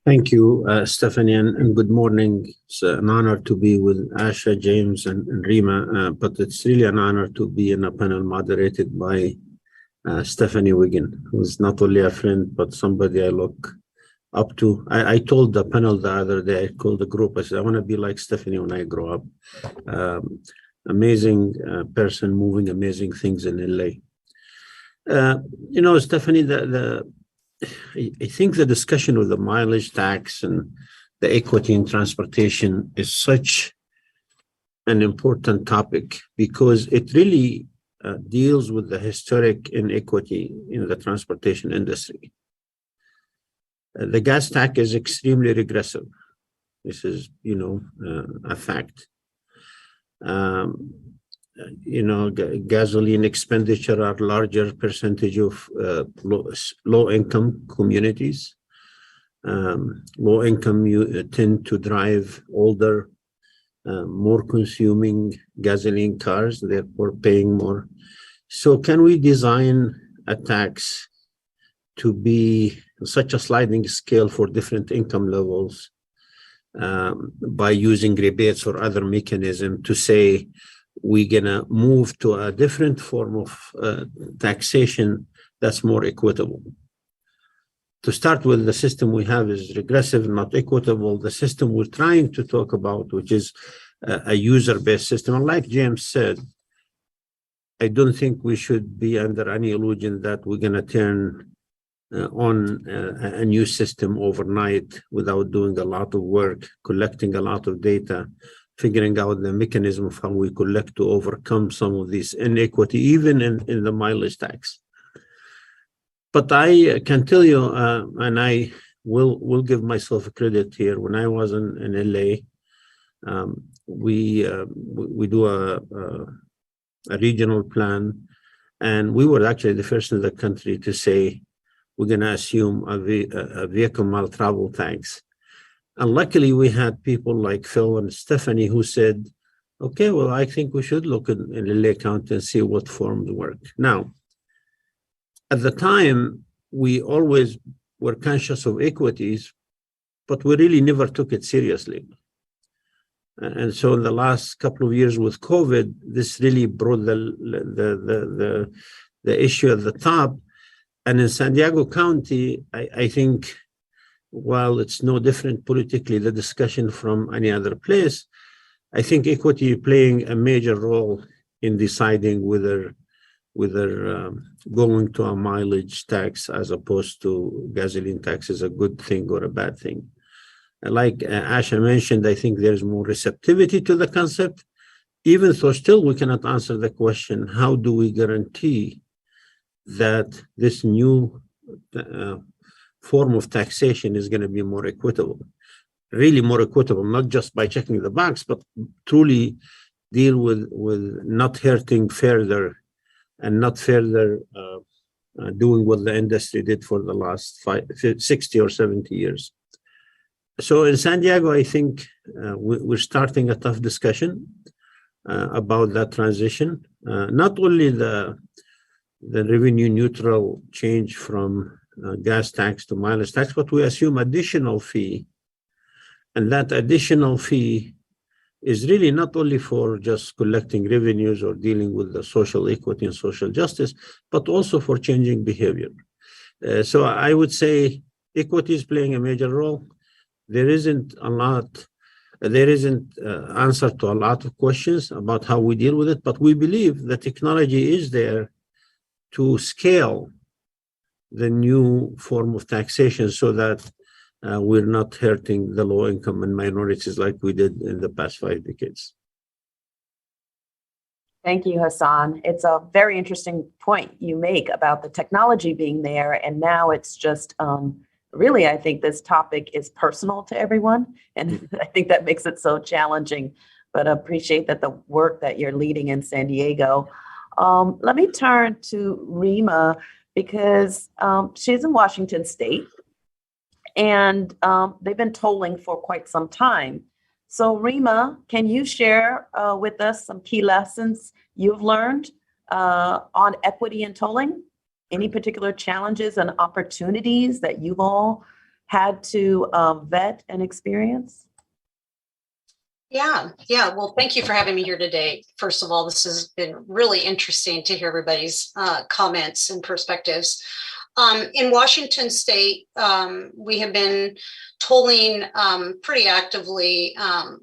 Thank you, Stephanie, and good morning. It's an honor to be with Asha, James, and Rima, but it's really an honor to be in a panel moderated by Stephanie Wiggin, who's not only a friend, but somebody I look up to. I told the panel the other day, I called the group, I said, I want to be like Stephanie when I grow up. Amazing person, moving amazing things in LA. Stephanie, I think the discussion of the mileage tax and the equity in transportation is such an important topic, because it really deals with the historic inequity in the transportation industry. The gas tax is extremely regressive. This is, a fact. Gasoline expenditure are larger percentage of low income communities. Low income, you tend to drive older, more consuming gasoline cars, therefore paying more. So can we design a tax to be such a sliding scale for different income levels by using rebates or other mechanism to say, we're gonna move to a different form of taxation that's more equitable? To start with, the system we have is regressive, not equitable. The system we're trying to talk about, which is a user-based system, and like James said, I don't think we should be under any illusion that we're gonna turn on a new system overnight without doing a lot of work, collecting a lot of data, figuring out the mechanism of how we collect to overcome some of this inequity, even in the mileage tax. But I can tell you, and I will give myself a credit here, when I was in LA, we do a regional plan, and we were actually the first in the country to say we're going to assume a vehicle mile travel tax. And luckily, we had people like Phil and Stephanie who said, okay, well, I think we should look in LA County and see what forms work. Now, at the time, we always were conscious of equities, but we really never took it seriously. And so in the last couple of years with COVID, this really brought the issue at the top. And in San Diego County, I think, while it's no different politically, the discussion from any other place, I think equity playing a major role in deciding whether going to a mileage tax as opposed to gasoline tax is a good thing or a bad thing. Like Asha mentioned, I think there's more receptivity to the concept, even though still we cannot answer the question, how do we guarantee that this new form of taxation is going to be more equitable? Really more equitable, not just by checking the box, but truly deal with not hurting further and not further doing what the industry did for the last 60 or 70 years. So in San Diego, I think we're starting a tough discussion about that transition. Not only the revenue neutral change from gas tax to mileage tax, but we assume additional fee. And that additional fee is really not only for just collecting revenues or dealing with the social equity and social justice, but also for changing behavior. So I would say equity is playing a major role. There isn't answer to a lot of questions about how we deal with it, but we believe the technology is there to scale the new form of taxation so that we're not hurting the low income and minorities like we did in the past 5 decades. Thank you, Hassan. It's a very interesting point you make about the technology being there, and now it's just really, I think this topic is personal to everyone, and I think that makes it so challenging, but I appreciate that the work that you're leading in San Diego. Let me turn to Rima, because she's in Washington State, and they've been tolling for quite some time. So Rima, can you share with us some key lessons you've learned on equity and tolling? Any particular challenges and opportunities that you've all had to vet and experience? Yeah. Well, thank you for having me here today. First of all, this has been really interesting to hear everybody's comments and perspectives. In Washington State, we have been tolling pretty actively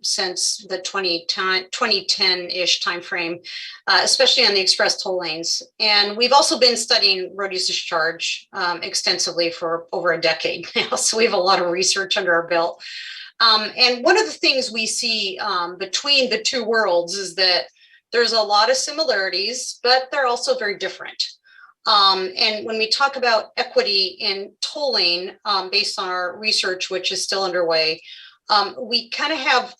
since the 2010-ish timeframe, especially on the express toll lanes. And we've also been studying road usage charge extensively for over a decade now. So we have a lot of research under our belt. And one of the things we see between the two worlds is that there's a lot of similarities, but they're also very different. And when we talk about equity in tolling, based on our research, which is still underway, we kind of have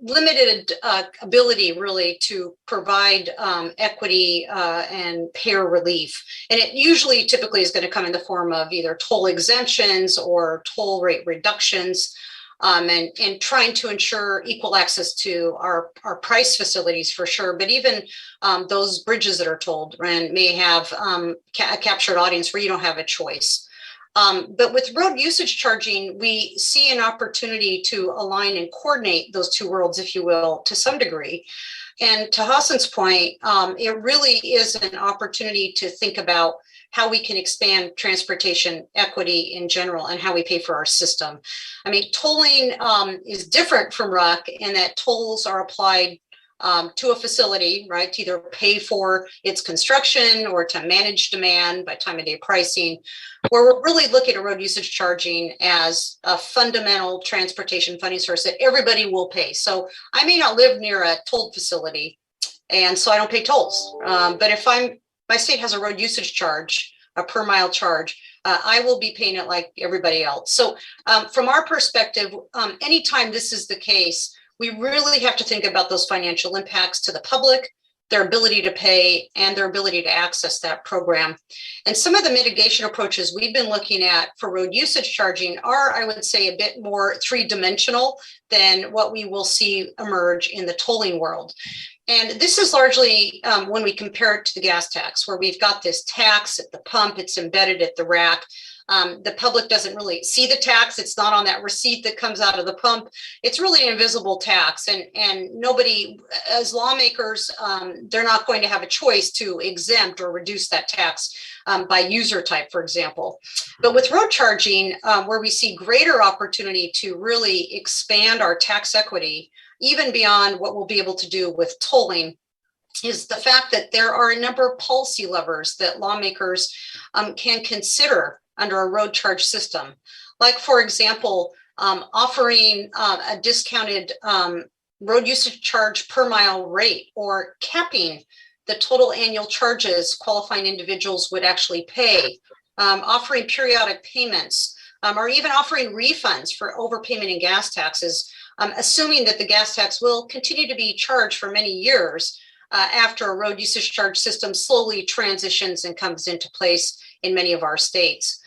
limited ability really to provide equity and payer relief. And it usually typically is going to come in the form of either toll exemptions or toll rate reductions. And trying to ensure equal access to our price facilities for sure, but even those bridges that are tolled and may have a captured audience where you don't have a choice. But with road usage charging, we see an opportunity to align and coordinate those two worlds, if you will, to some degree. And to Hassan's point, it really is an opportunity to think about how we can expand transportation equity in general and how we pay for our system. I mean, tolling is different from RUC in that tolls are applied to a facility, right, to either pay for its construction or to manage demand by time of day pricing, where we're really looking at road usage charging as a fundamental transportation funding source that everybody will pay. So I may not live near a toll facility, and so I don't pay tolls. But if my state has a road usage charge, a per mile charge, I will be paying it like everybody else. So from our perspective, anytime this is the case, we really have to think about those financial impacts to the public, their ability to pay, and their ability to access that program. And some of the mitigation approaches we've been looking at for road usage charging are, I would say, a bit more three-dimensional than what we will see emerge in the tolling world. And this is largely when we compare it to the gas tax, where we've got this tax at the pump, it's embedded at the rack. The public doesn't really see the tax. It's not on that receipt that comes out of the pump. It's really an invisible tax. And nobody, as lawmakers, they're not going to have a choice to exempt or reduce that tax by user type, for example. But with road charging, where we see greater opportunity to really expand our tax equity, even beyond what we'll be able to do with tolling, is the fact that there are a number of policy levers that lawmakers can consider under a road charge system. Like, for example, offering a discounted road usage charge per mile rate, or capping the total annual charges qualifying individuals would actually pay, offering periodic payments, or even offering refunds for overpayment in gas taxes, assuming that the gas tax will continue to be charged for many years after a road usage charge system slowly transitions and comes into place in many of our states.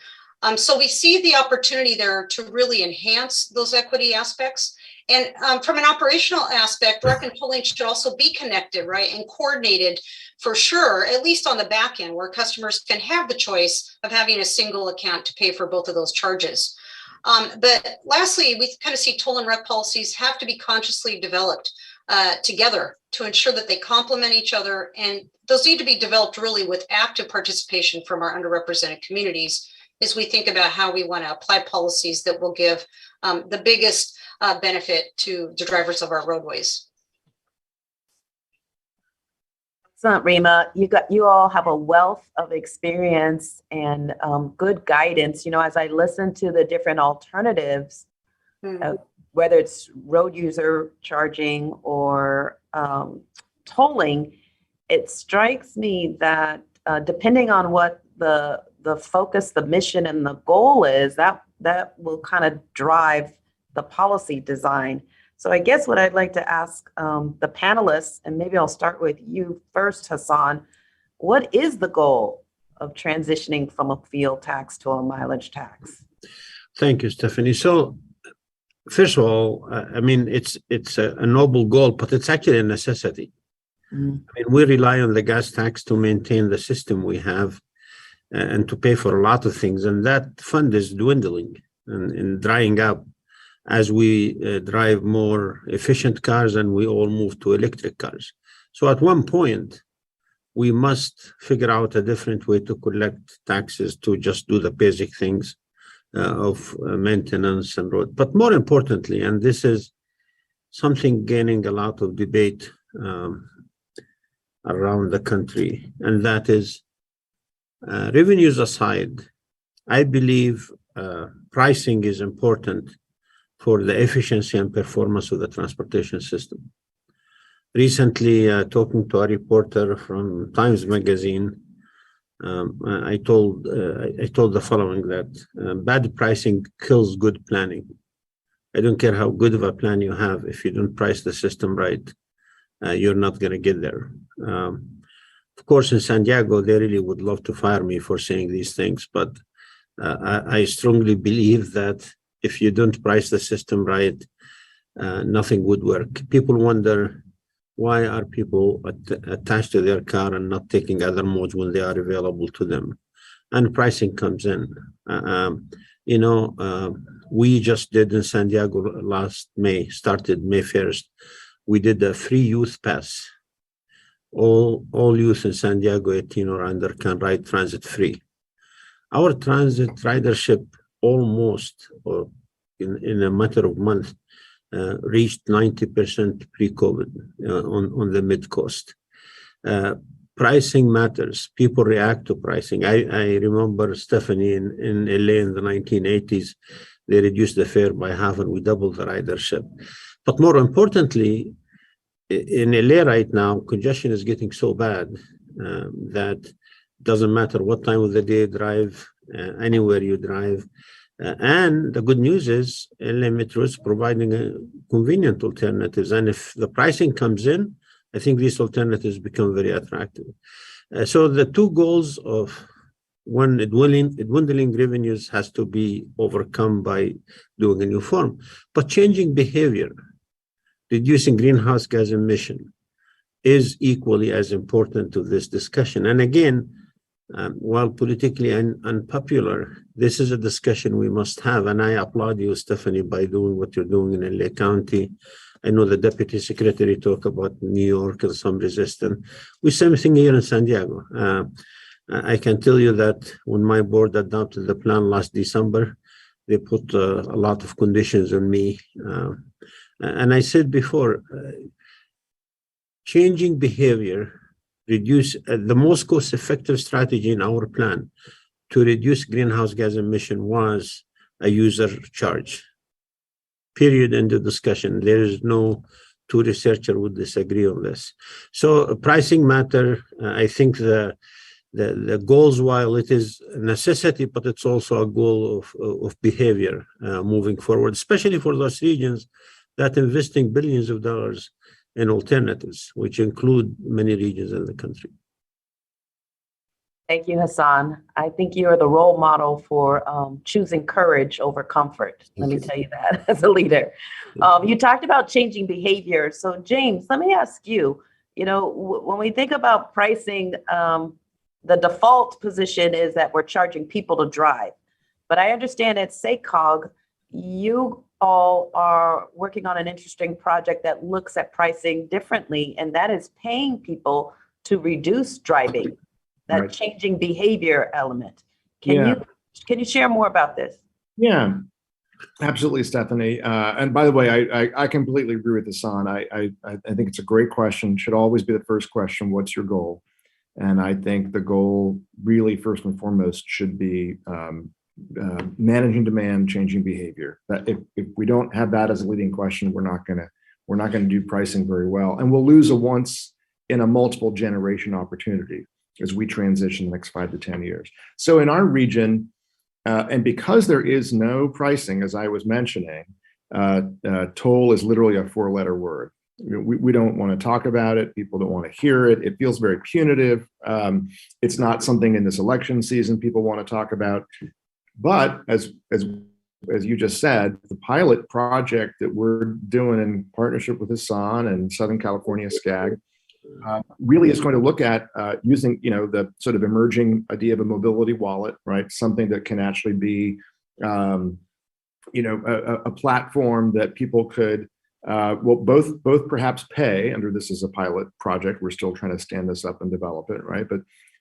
So we see the opportunity there to really enhance those equity aspects. And from an operational aspect, direct and tolling should also be connected, right, and coordinated for sure, at least on the back end, where customers can have the choice of having a single account to pay for both of those charges. But lastly, we kind of see toll and rec policies have to be consciously developed together to ensure that they complement each other. And those need to be developed really with active participation from our underrepresented communities as we think about how we want to apply policies that will give the biggest benefit to the drivers of our roadways. Excellent, Rima. You all have a wealth of experience and good guidance. You know, as I listen to the different alternatives, whether it's road user charging or tolling, it strikes me that depending on what the focus, the mission, and the goal is, that will kind of drive the policy design. So I guess what I'd like to ask the panelists, and maybe I'll start with you first, Hassan, what is the goal of transitioning from a fuel tax to a mileage tax? Thank you, Stephanie. So first of all, I mean, it's a noble goal, but it's actually a necessity. I mean, we rely on the gas tax to maintain the system we have and to pay for a lot of things. And that fund is dwindling and drying up as we drive more efficient cars and we all move to electric cars. So at one point, we must figure out a different way to collect taxes to just do the basic things of maintenance and road. But more importantly, and this is something gaining a lot of debate around the country, and that is revenues aside, I believe pricing is important for the efficiency and performance of the transportation system. Recently, talking to a reporter from Times Magazine, I told the following, that bad pricing kills good planning. I don't care how good of a plan you have, if you don't price the system right, you're not going to get there. Of course, in San Diego, they really would love to fire me for saying these things, but I strongly believe that if you don't price the system right, nothing would work. People wonder, why are people attached to their car and not taking other modes when they are available to them? And pricing comes in. We just did in San Diego last May, started May 1st. We did a free youth pass. All youth in San Diego 18 or under can ride transit free. Our transit ridership almost, or in a matter of months, reached 90% pre-COVID on the mid-coast. Pricing matters. People react to pricing. I remember, Stephanie, in LA in the 1980s, they reduced the fare by half and we doubled the ridership. But more importantly, in LA right now, congestion is getting so bad that it doesn't matter what time of the day you drive, anywhere you drive. And the good news is LA Metro is providing convenient alternatives. And if the pricing comes in, I think these alternatives become very attractive. So the two goals of one, dwindling revenues has to be overcome by doing a new form, but changing behavior, reducing greenhouse gas emission is equally as important to this discussion. And again, while politically unpopular, this is a discussion we must have. And I applaud you, Stephanie, by doing what you're doing in LA County. I know the Deputy Secretary talked about New York and some resistance. We same thing here in San Diego. I can tell you that when my board adopted the plan last December, they put a lot of conditions on me. And I said before, changing behavior, reduce the most cost-effective strategy in our plan to reduce greenhouse gas emission was a user charge. Period. End of discussion. There is no two researchers would disagree on this. So pricing matter. I think the goals, while it is a necessity, but it's also a goal of behavior moving forward, especially for those regions that investing billions of dollars in alternatives, which include many regions in the country. Thank you, Hassan. I think you are the role model for choosing courage over comfort. Let me tell you that as a leader. You talked about changing behavior. So James, let me ask you, when we think about pricing, the default position is that we're charging people to drive. But I understand at SACOG, you all are working on an interesting project that looks at pricing differently, and that is paying people to reduce driving. That Right. changing behavior element. Can you share more about this? Yeah, absolutely, Stephanie. And by the way, I completely agree with Hassan. I think it's a great question. Should always be the first question. What's your goal? And I think the goal, really, first and foremost, should be managing demand, changing behavior. That if we don't have that as a leading question, we're not gonna do pricing very well, and we'll lose a once in a multiple generation opportunity as we transition the next 5 to 10 years. So in our region, and because there is no pricing, as I was mentioning, toll is literally a 4-letter word. We don't want to talk about it. People don't want to hear it. It feels very punitive. It's not something in this election season people want to talk about. But as you just said, the pilot project that we're doing in partnership with Hassan and Southern California SCAG really is going to look at using, the sort of emerging idea of a mobility wallet, right? Something that can actually be, a platform that people could, both perhaps pay under this as a pilot project. We're still trying to stand this up and develop it, right?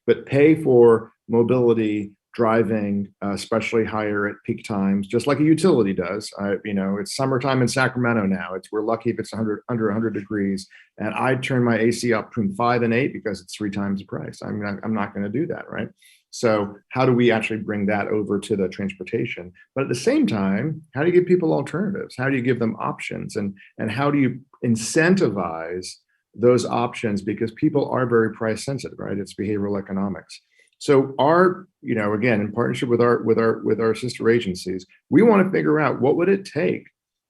But pay for mobility, driving, especially higher at peak times, just like a utility does. It's summertime in Sacramento now. We're lucky if it's under 100 degrees, and I turn my AC up between 5 and 8 because it's 3 times the price. I'm not going to do that, right? So how do we actually bring that over to the transportation? But at the same time, how do you give people alternatives? How do you give them options? And how do you incentivize those options? Because people are very price sensitive, right? It's behavioral economics. So our, again, in partnership with our sister agencies, we want to figure out what would it take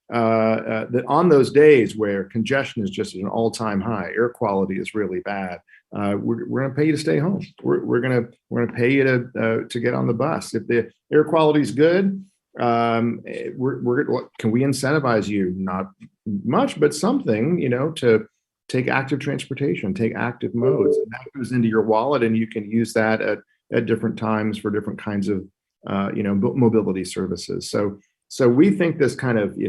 that on those days where congestion is just at an all-time high, air quality is really bad. We're going to pay you to stay home. We're going to pay you to get on the bus. If the air quality is good, can we incentivize you? Not much, but something, to take active transportation, take active modes, and that goes into your wallet, and you can use that at different times for different kinds of mobility services. So we think this kind of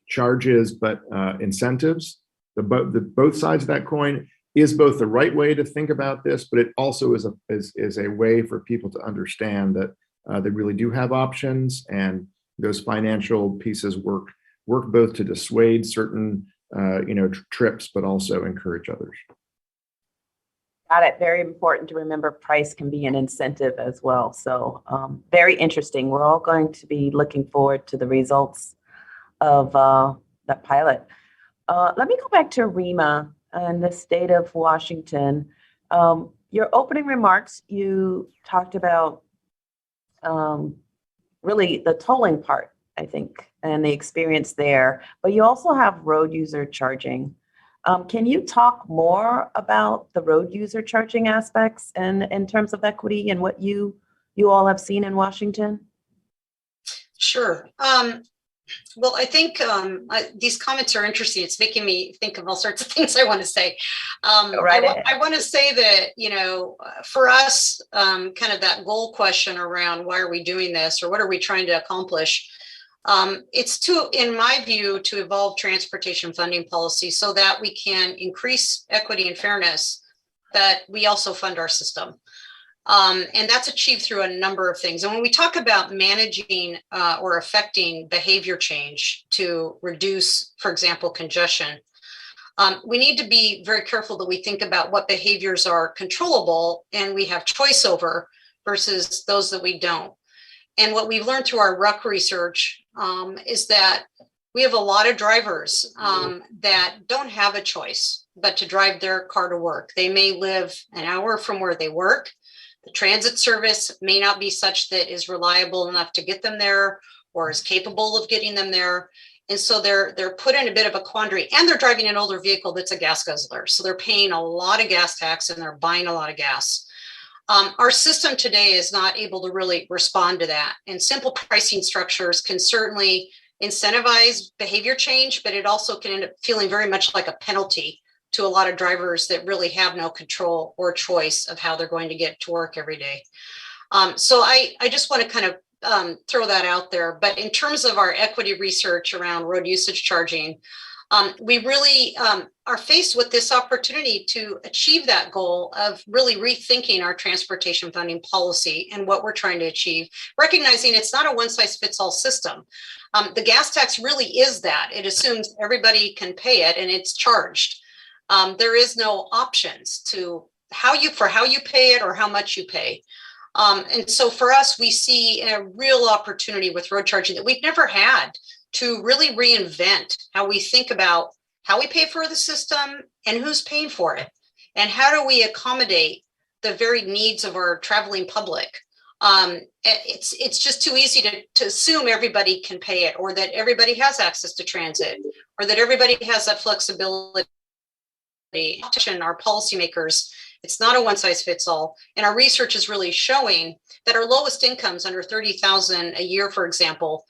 charges but incentives, the both sides of that coin is both the right way to think about this, but it also is a way for people to understand that they really do have options, and those financial pieces work work both to dissuade certain, trips, but also encourage others. Got it. Very important to remember price can be an incentive as well. So very interesting. We're all going to be looking forward to the results of that pilot. Let me go back to Rima and the state of Washington. Your opening remarks, you talked about really the tolling part, I think, and the experience there, but you also have road user charging. Can you talk more about the road user charging aspects and in terms of equity and what you all have seen in Washington? Sure. Well, I think these comments are interesting. It's making me think of all sorts of things I want to say. I want to say that, for us, kind of that goal question around why are we doing this or what are we trying to accomplish? It's in my view, to evolve transportation funding policy so that we can increase equity and fairness, that we also fund our system. And that's achieved through a number of things. And when we talk about managing or affecting behavior change to reduce, for example, congestion, we need to be very careful that we think about what behaviors are controllable and we have choice over versus those that we don't. And what we've learned through our RUC research is that we have a lot of drivers that don't have a choice but to drive their car to work. They may live an hour from where they work. The transit service may not be such that is reliable enough to get them there or is capable of getting them there. And so they're put in a bit of a quandary, and they're driving an older vehicle that's a gas guzzler. So they're paying a lot of gas tax and they're buying a lot of gas. Our system today is not able to really respond to that. And simple pricing structures can certainly incentivize behavior change, but it also can end up feeling very much like a penalty to a lot of drivers that really have no control or choice of how they're going to get to work every day. So I just want to kind of throw that out there. But in terms of our equity research around road usage charging, we really are faced with this opportunity to achieve that goal of really rethinking our transportation funding policy and what we're trying to achieve, recognizing it's not a one-size-fits-all system. The gas tax really is that. It assumes everybody can pay it and it's charged. There is no options to how you pay it or how much you pay. And so for us, we see a real opportunity with road charging that we've never had to really reinvent how we think about how we pay for the system and who's paying for it. And how do we accommodate the very needs of our traveling public? It's just too easy to assume everybody can pay it, or that everybody has access to transit, or that everybody has that flexibility. Our policymakers, it's not a one size fits all. And our research is really showing that our lowest incomes under $30,000 a year, for example,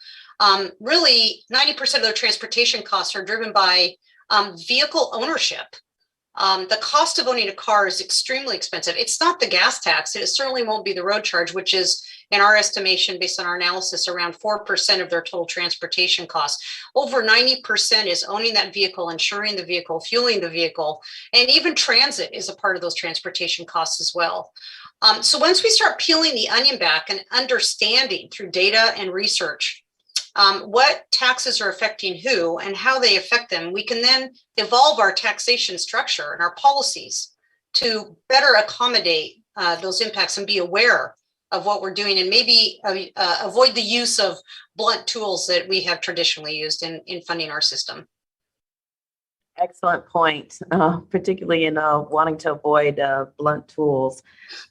really 90% of their transportation costs are driven by vehicle ownership. The cost of owning a car is extremely expensive. It's not the gas tax. It certainly won't be the road charge, which is, in our estimation, based on our analysis, around 4% of their total transportation costs. Over 90% is owning that vehicle, insuring the vehicle, fueling the vehicle, and even transit is a part of those transportation costs as well. So once we start peeling the onion back and understanding through data and research what taxes are affecting who and how they affect them, we can then evolve our taxation structure and our policies to better accommodate those impacts and be aware of what we're doing, and maybe avoid the use of blunt tools that we have traditionally used in funding our system. Excellent point, particularly in wanting to avoid blunt tools.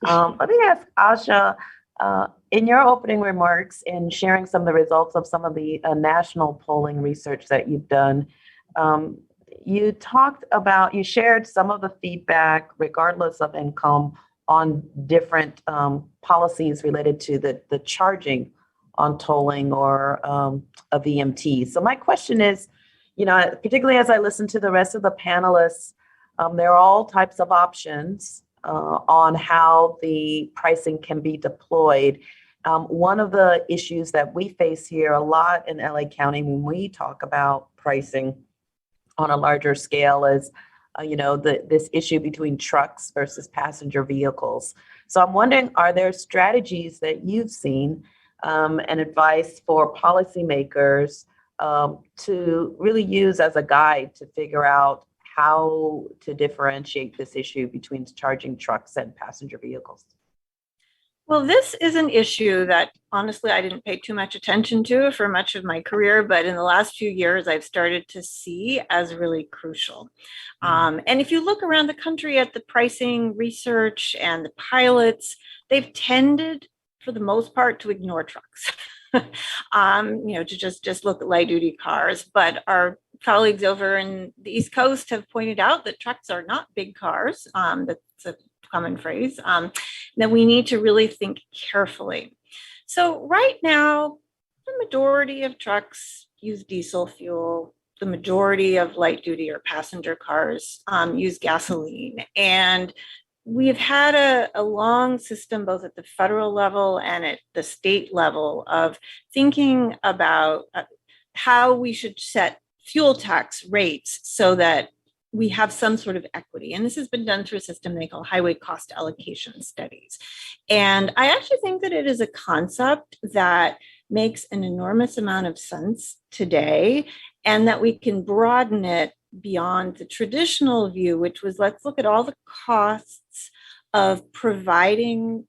Let me ask Asha, in your opening remarks and sharing some of the results of some of the national polling research that you've done, you shared some of the feedback, regardless of income, on different policies related to the charging on tolling or a VMT. So my question is, particularly as I listen to the rest of the panelists, there are all types of options on how the pricing can be deployed. One of the issues that we face here a lot in LA County when we talk about pricing on a larger scale is this issue between trucks versus passenger vehicles. So I'm wondering, are there strategies that you've seen and advice for policymakers to really use as a guide to figure out how to differentiate this issue between charging trucks and passenger vehicles? Well, this is an issue that honestly I didn't pay too much attention to for much of my career, but in the last few years I've started to see as really crucial. And if you look around the country at the pricing research and the pilots, they've tended for the most part to ignore trucks. To just look at light duty cars. But our colleagues over in the East Coast have pointed out that trucks are not big cars. That's a common phrase. That we need to really think carefully. So right now, the majority of trucks use diesel fuel. The majority of light duty or passenger cars use gasoline. And we've had a long system, both at the federal level and at the state level, of thinking about how we should set fuel tax rates so that we have some sort of equity. And this has been done through a system they call highway cost allocation studies. And I actually think that it is a concept that makes an enormous amount of sense today, and that we can broaden it beyond the traditional view, which was let's look at all the costs of providing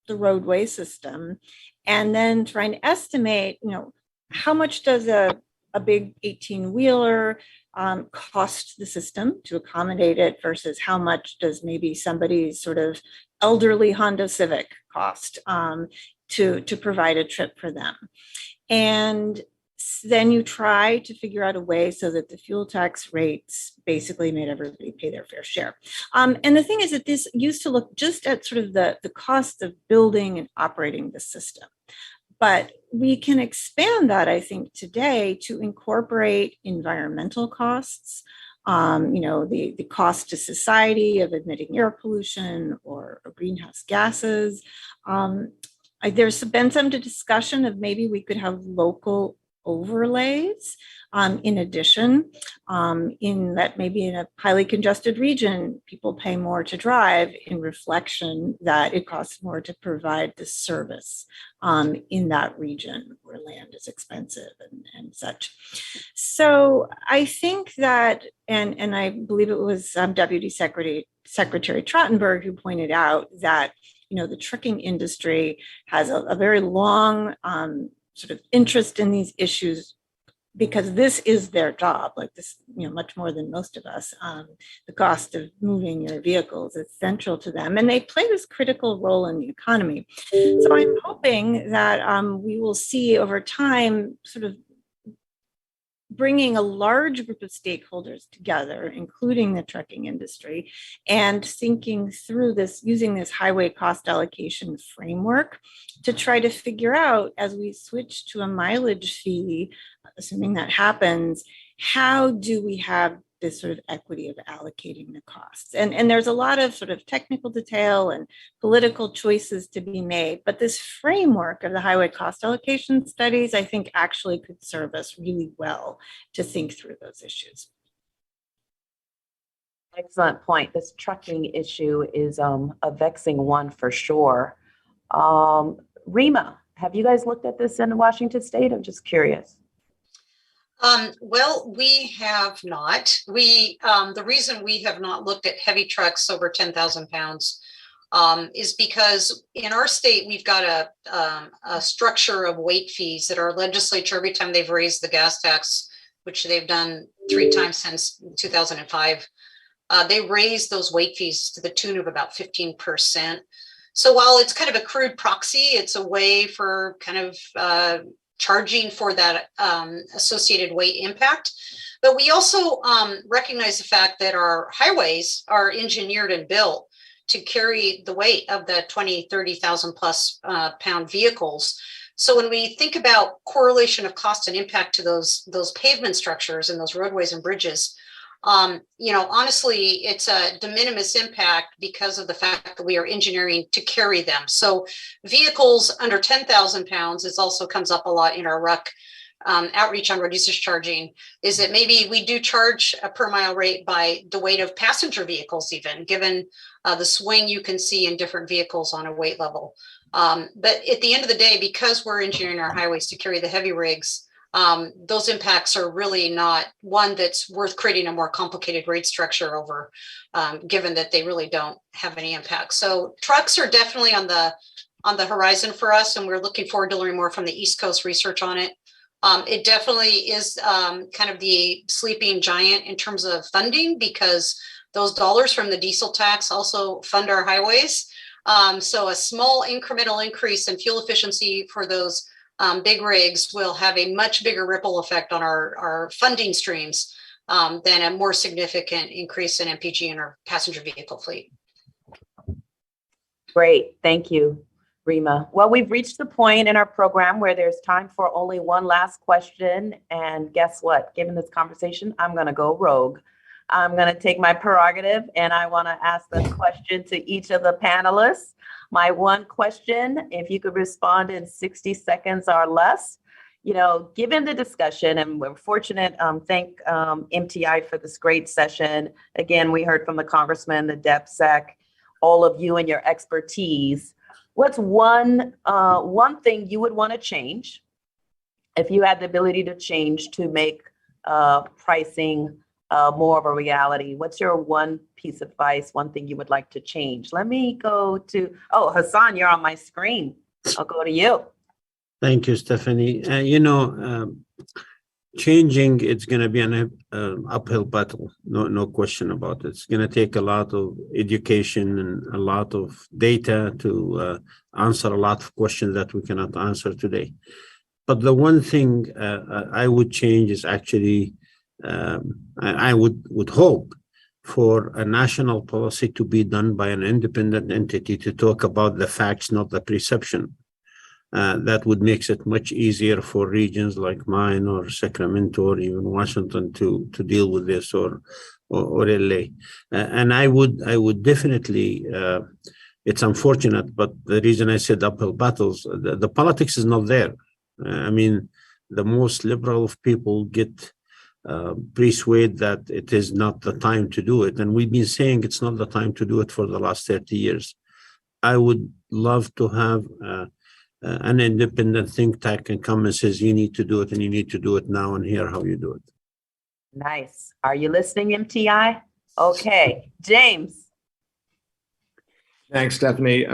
the roadway system and then trying to estimate, how much does a big 18-wheeler cost the system to accommodate it versus how much does maybe somebody's sort of elderly Honda Civic cost to provide a trip for them. And then you try to figure out a way so that the fuel tax rates basically made everybody pay their fair share. And the thing is that this used to look just at sort of the cost of building and operating the system. But we can expand that, I think, today to incorporate environmental costs, the cost to society of emitting air pollution or greenhouse gases. There's been some discussion of maybe we could have local overlays in addition, in that maybe in a highly congested region, people pay more to drive in reflection that it costs more to provide the service in that region where land is expensive and such. So I think that, and I believe it was Deputy Secretary Trottenberg who pointed out that, the trucking industry has a very long sort of interest in these issues because this is their job, like this, much more than most of us. The cost of moving your vehicles is central to them, and they play this critical role in the economy. So I'm hoping that we will see over time sort of bringing a large group of stakeholders together, including the trucking industry, and thinking through this, using this highway cost allocation framework to try to figure out, as we switch to a mileage fee, assuming that happens, how do we have this sort of equity of allocating the costs? And there's a lot of sort of technical detail and political choices to be made, but this framework of the highway cost allocation studies, I think actually could serve us really well to think through those issues. Excellent point. This trucking issue is a vexing one for sure. Rima, have you guys looked at this in Washington State? I'm just curious. Well, we have not. The reason we have not looked at heavy trucks over 10,000 pounds is because in our state, we've got a structure of weight fees that our legislature, every time they've raised the gas tax, which they've done 3 times since 2005, they raised those weight fees to the tune of about 15%. So while it's kind of a crude proxy, it's a way for kind of charging for that associated weight impact. But we also recognize the fact that our highways are engineered and built to carry the weight of the 20, 30,000 plus pound vehicles. So when we think about correlation of cost and impact to those pavement structures and those roadways and bridges, honestly, it's a de minimis impact because of the fact that we are engineering to carry them. So vehicles under 10,000 pounds, this also comes up a lot in our RUC outreach on road usage charging, is that maybe we do charge a per mile rate by the weight of passenger vehicles, even given the swing you can see in different vehicles on a weight level. But at the end of the day, because we're engineering our highways to carry the heavy rigs, those impacts are really not one that's worth creating a more complicated rate structure over, given that they really don't have any impact. So trucks are definitely on the horizon for us, and we're looking forward to learning more from the East Coast research on it. It definitely is kind of the sleeping giant in terms of funding, because those dollars from the diesel tax also fund our highways. So a small incremental increase in fuel efficiency for those big rigs will have a much bigger ripple effect on our funding streams than a more significant increase in MPG in our passenger vehicle fleet. Great, thank you, Rima. Well, we've reached the point in our program where there's time for only one last question. And guess what? Given this conversation, I'm going to go rogue. I'm going to take my prerogative and I want to ask this question to each of the panelists. My one question, if you could respond in 60 seconds or less, given the discussion, and we're fortunate, thank MTI for this great session. Again, we heard from the Congressman, the DepSec, all of you and your expertise. What's one thing you would want to change if you had the ability to change to make pricing more of a reality? What's your one piece of advice, one thing you would like to change? Let me go to, Hassan, you're on my screen. I'll go to you. Thank you, Stephanie. Changing, it's going to be an uphill battle, no question about it. It's going to take a lot of education and a lot of data to answer a lot of questions that we cannot answer today. But the one thing I would change is actually, I would hope for a national policy to be done by an independent entity to talk about the facts, not the perception. That would make it much easier for regions like mine or Sacramento or even Washington to deal with this, or LA. And I would definitely, it's unfortunate, but the reason I said uphill battles, the politics is not there. I mean, the most liberal of people get persuaded that it is not the time to do it. And we've been saying it's not the time to do it for the last 30 years. I would love to have an independent think tank can come and says, you need to do it and you need to do it now, and here how you do it. Nice. Are you listening, MTI? Okay, James. Thanks, Stephanie.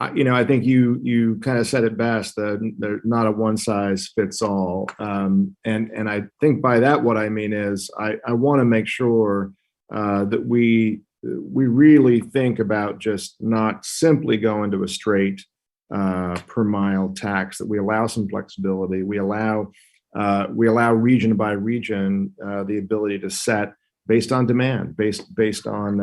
I think you kind of said it best. There's not a one size fits all, and I think by that what I mean is I want to make sure that we really think about just not simply going to a straight per mile tax, that we allow some flexibility. We allow region by region the ability to set based on demand, based on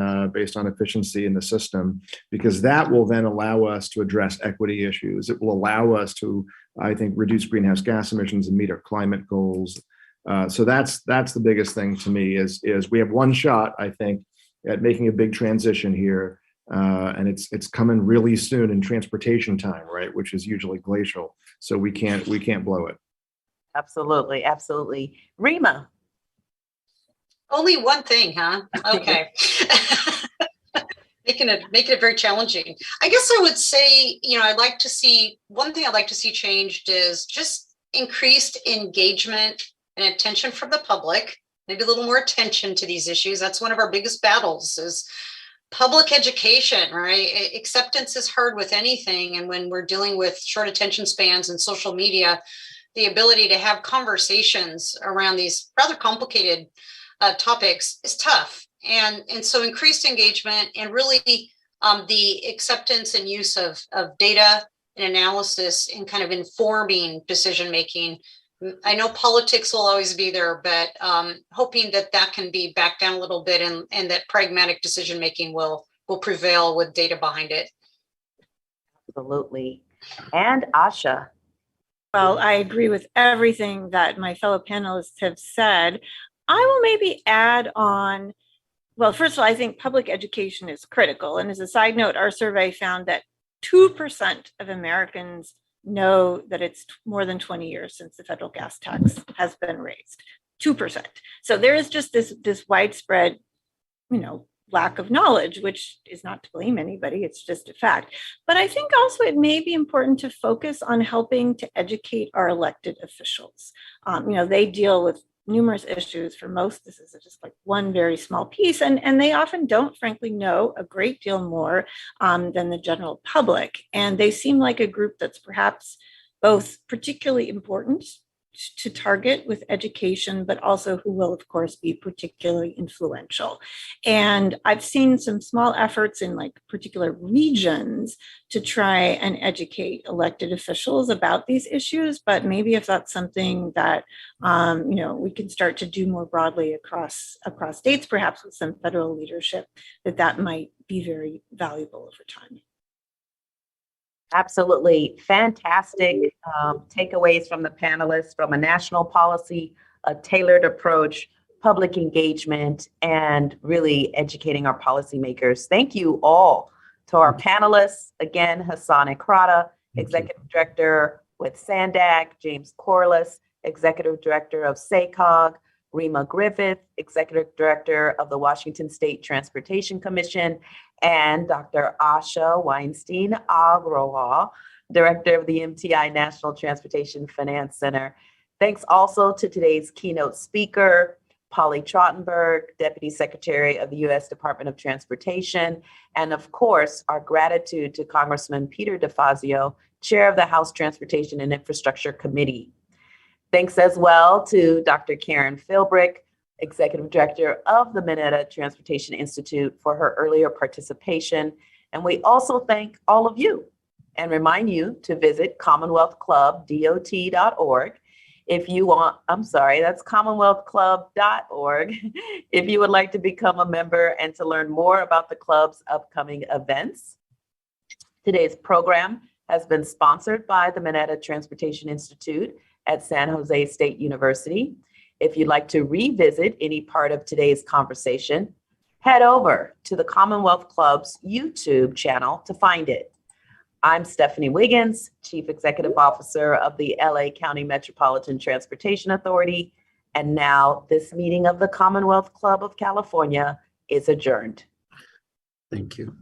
efficiency in the system, because that will then allow us to address equity issues. It will allow us to, I think, reduce greenhouse gas emissions and meet our climate goals. So that's the biggest thing to me is we have one shot, I think, at making a big transition here. And it's coming really soon in transportation time, right? Which is usually glacial. So we can't blow it. Absolutely, absolutely. Rima. Only one thing, huh? Okay. Making it very challenging. I guess I would say, one thing I'd like to see changed is just increased engagement and attention from the public, maybe a little more attention to these issues. That's one of our biggest battles is public education, right? Acceptance is hard with anything. And when we're dealing with short attention spans and social media, the ability to have conversations around these rather complicated topics is tough. And so increased engagement and really the acceptance and use of data and analysis in kind of informing decision-making. I know politics will always be there, but hoping that can be backed down a little bit and that pragmatic decision-making will prevail with data behind it. Absolutely. And Asha. Well, I agree with everything that my fellow panelists have said. I will maybe add on, well, first of all, I think public education is critical. And as a side note, our survey found that 2% of Americans know that it's more than 20 years since the federal gas tax has been raised. 2%. So there is just this widespread, lack of knowledge, which is not to blame anybody, it's just a fact. But I think also it may be important to focus on helping to educate our elected officials. They deal with numerous issues. For most, this is just like one very small piece, and they often don't, frankly, know a great deal more than the general public. And they seem like a group that's perhaps both particularly important to target with education, but also who will, of course, be particularly influential. And I've seen some small efforts in like particular regions to try and educate elected officials about these issues. But maybe if that's something that we can start to do more broadly across states, perhaps with some federal leadership, that might be very valuable over time. Absolutely fantastic takeaways from the panelists from a national policy, a tailored approach, public engagement, and really educating our policymakers. Thank you all to our panelists. Again, Hassan Ekrata, Executive Director with SANDAG, James Corliss, Executive Director of SACOG, Rima Griffith, Executive Director of the Washington State Transportation Commission, and Dr. Asha Weinstein Agrawal, Director of the MTI National Transportation Finance Center. Thanks also to today's keynote speaker, Polly Trottenberg, Deputy Secretary of the U.S. Department of Transportation, and of course, our gratitude to Congressman Peter DeFazio, Chair of the House Transportation and Infrastructure Committee. Thanks as well to Dr. Karen Philbrick, Executive Director of the Mineta Transportation Institute, for her earlier participation. And we also thank all of you and remind you to visit commonwealthclubdot.org if you want, that's commonwealthclub.org, if you would like to become a member and to learn more about the club's upcoming events. Today's program has been sponsored by the Mineta Transportation Institute at San Jose State University. If you'd like to revisit any part of today's conversation, head over to the Commonwealth Club's YouTube channel to find it. I'm Stephanie Wiggins, Chief Executive Officer of the LA County Metropolitan Transportation Authority, and now this meeting of the Commonwealth Club of California is adjourned. Thank you.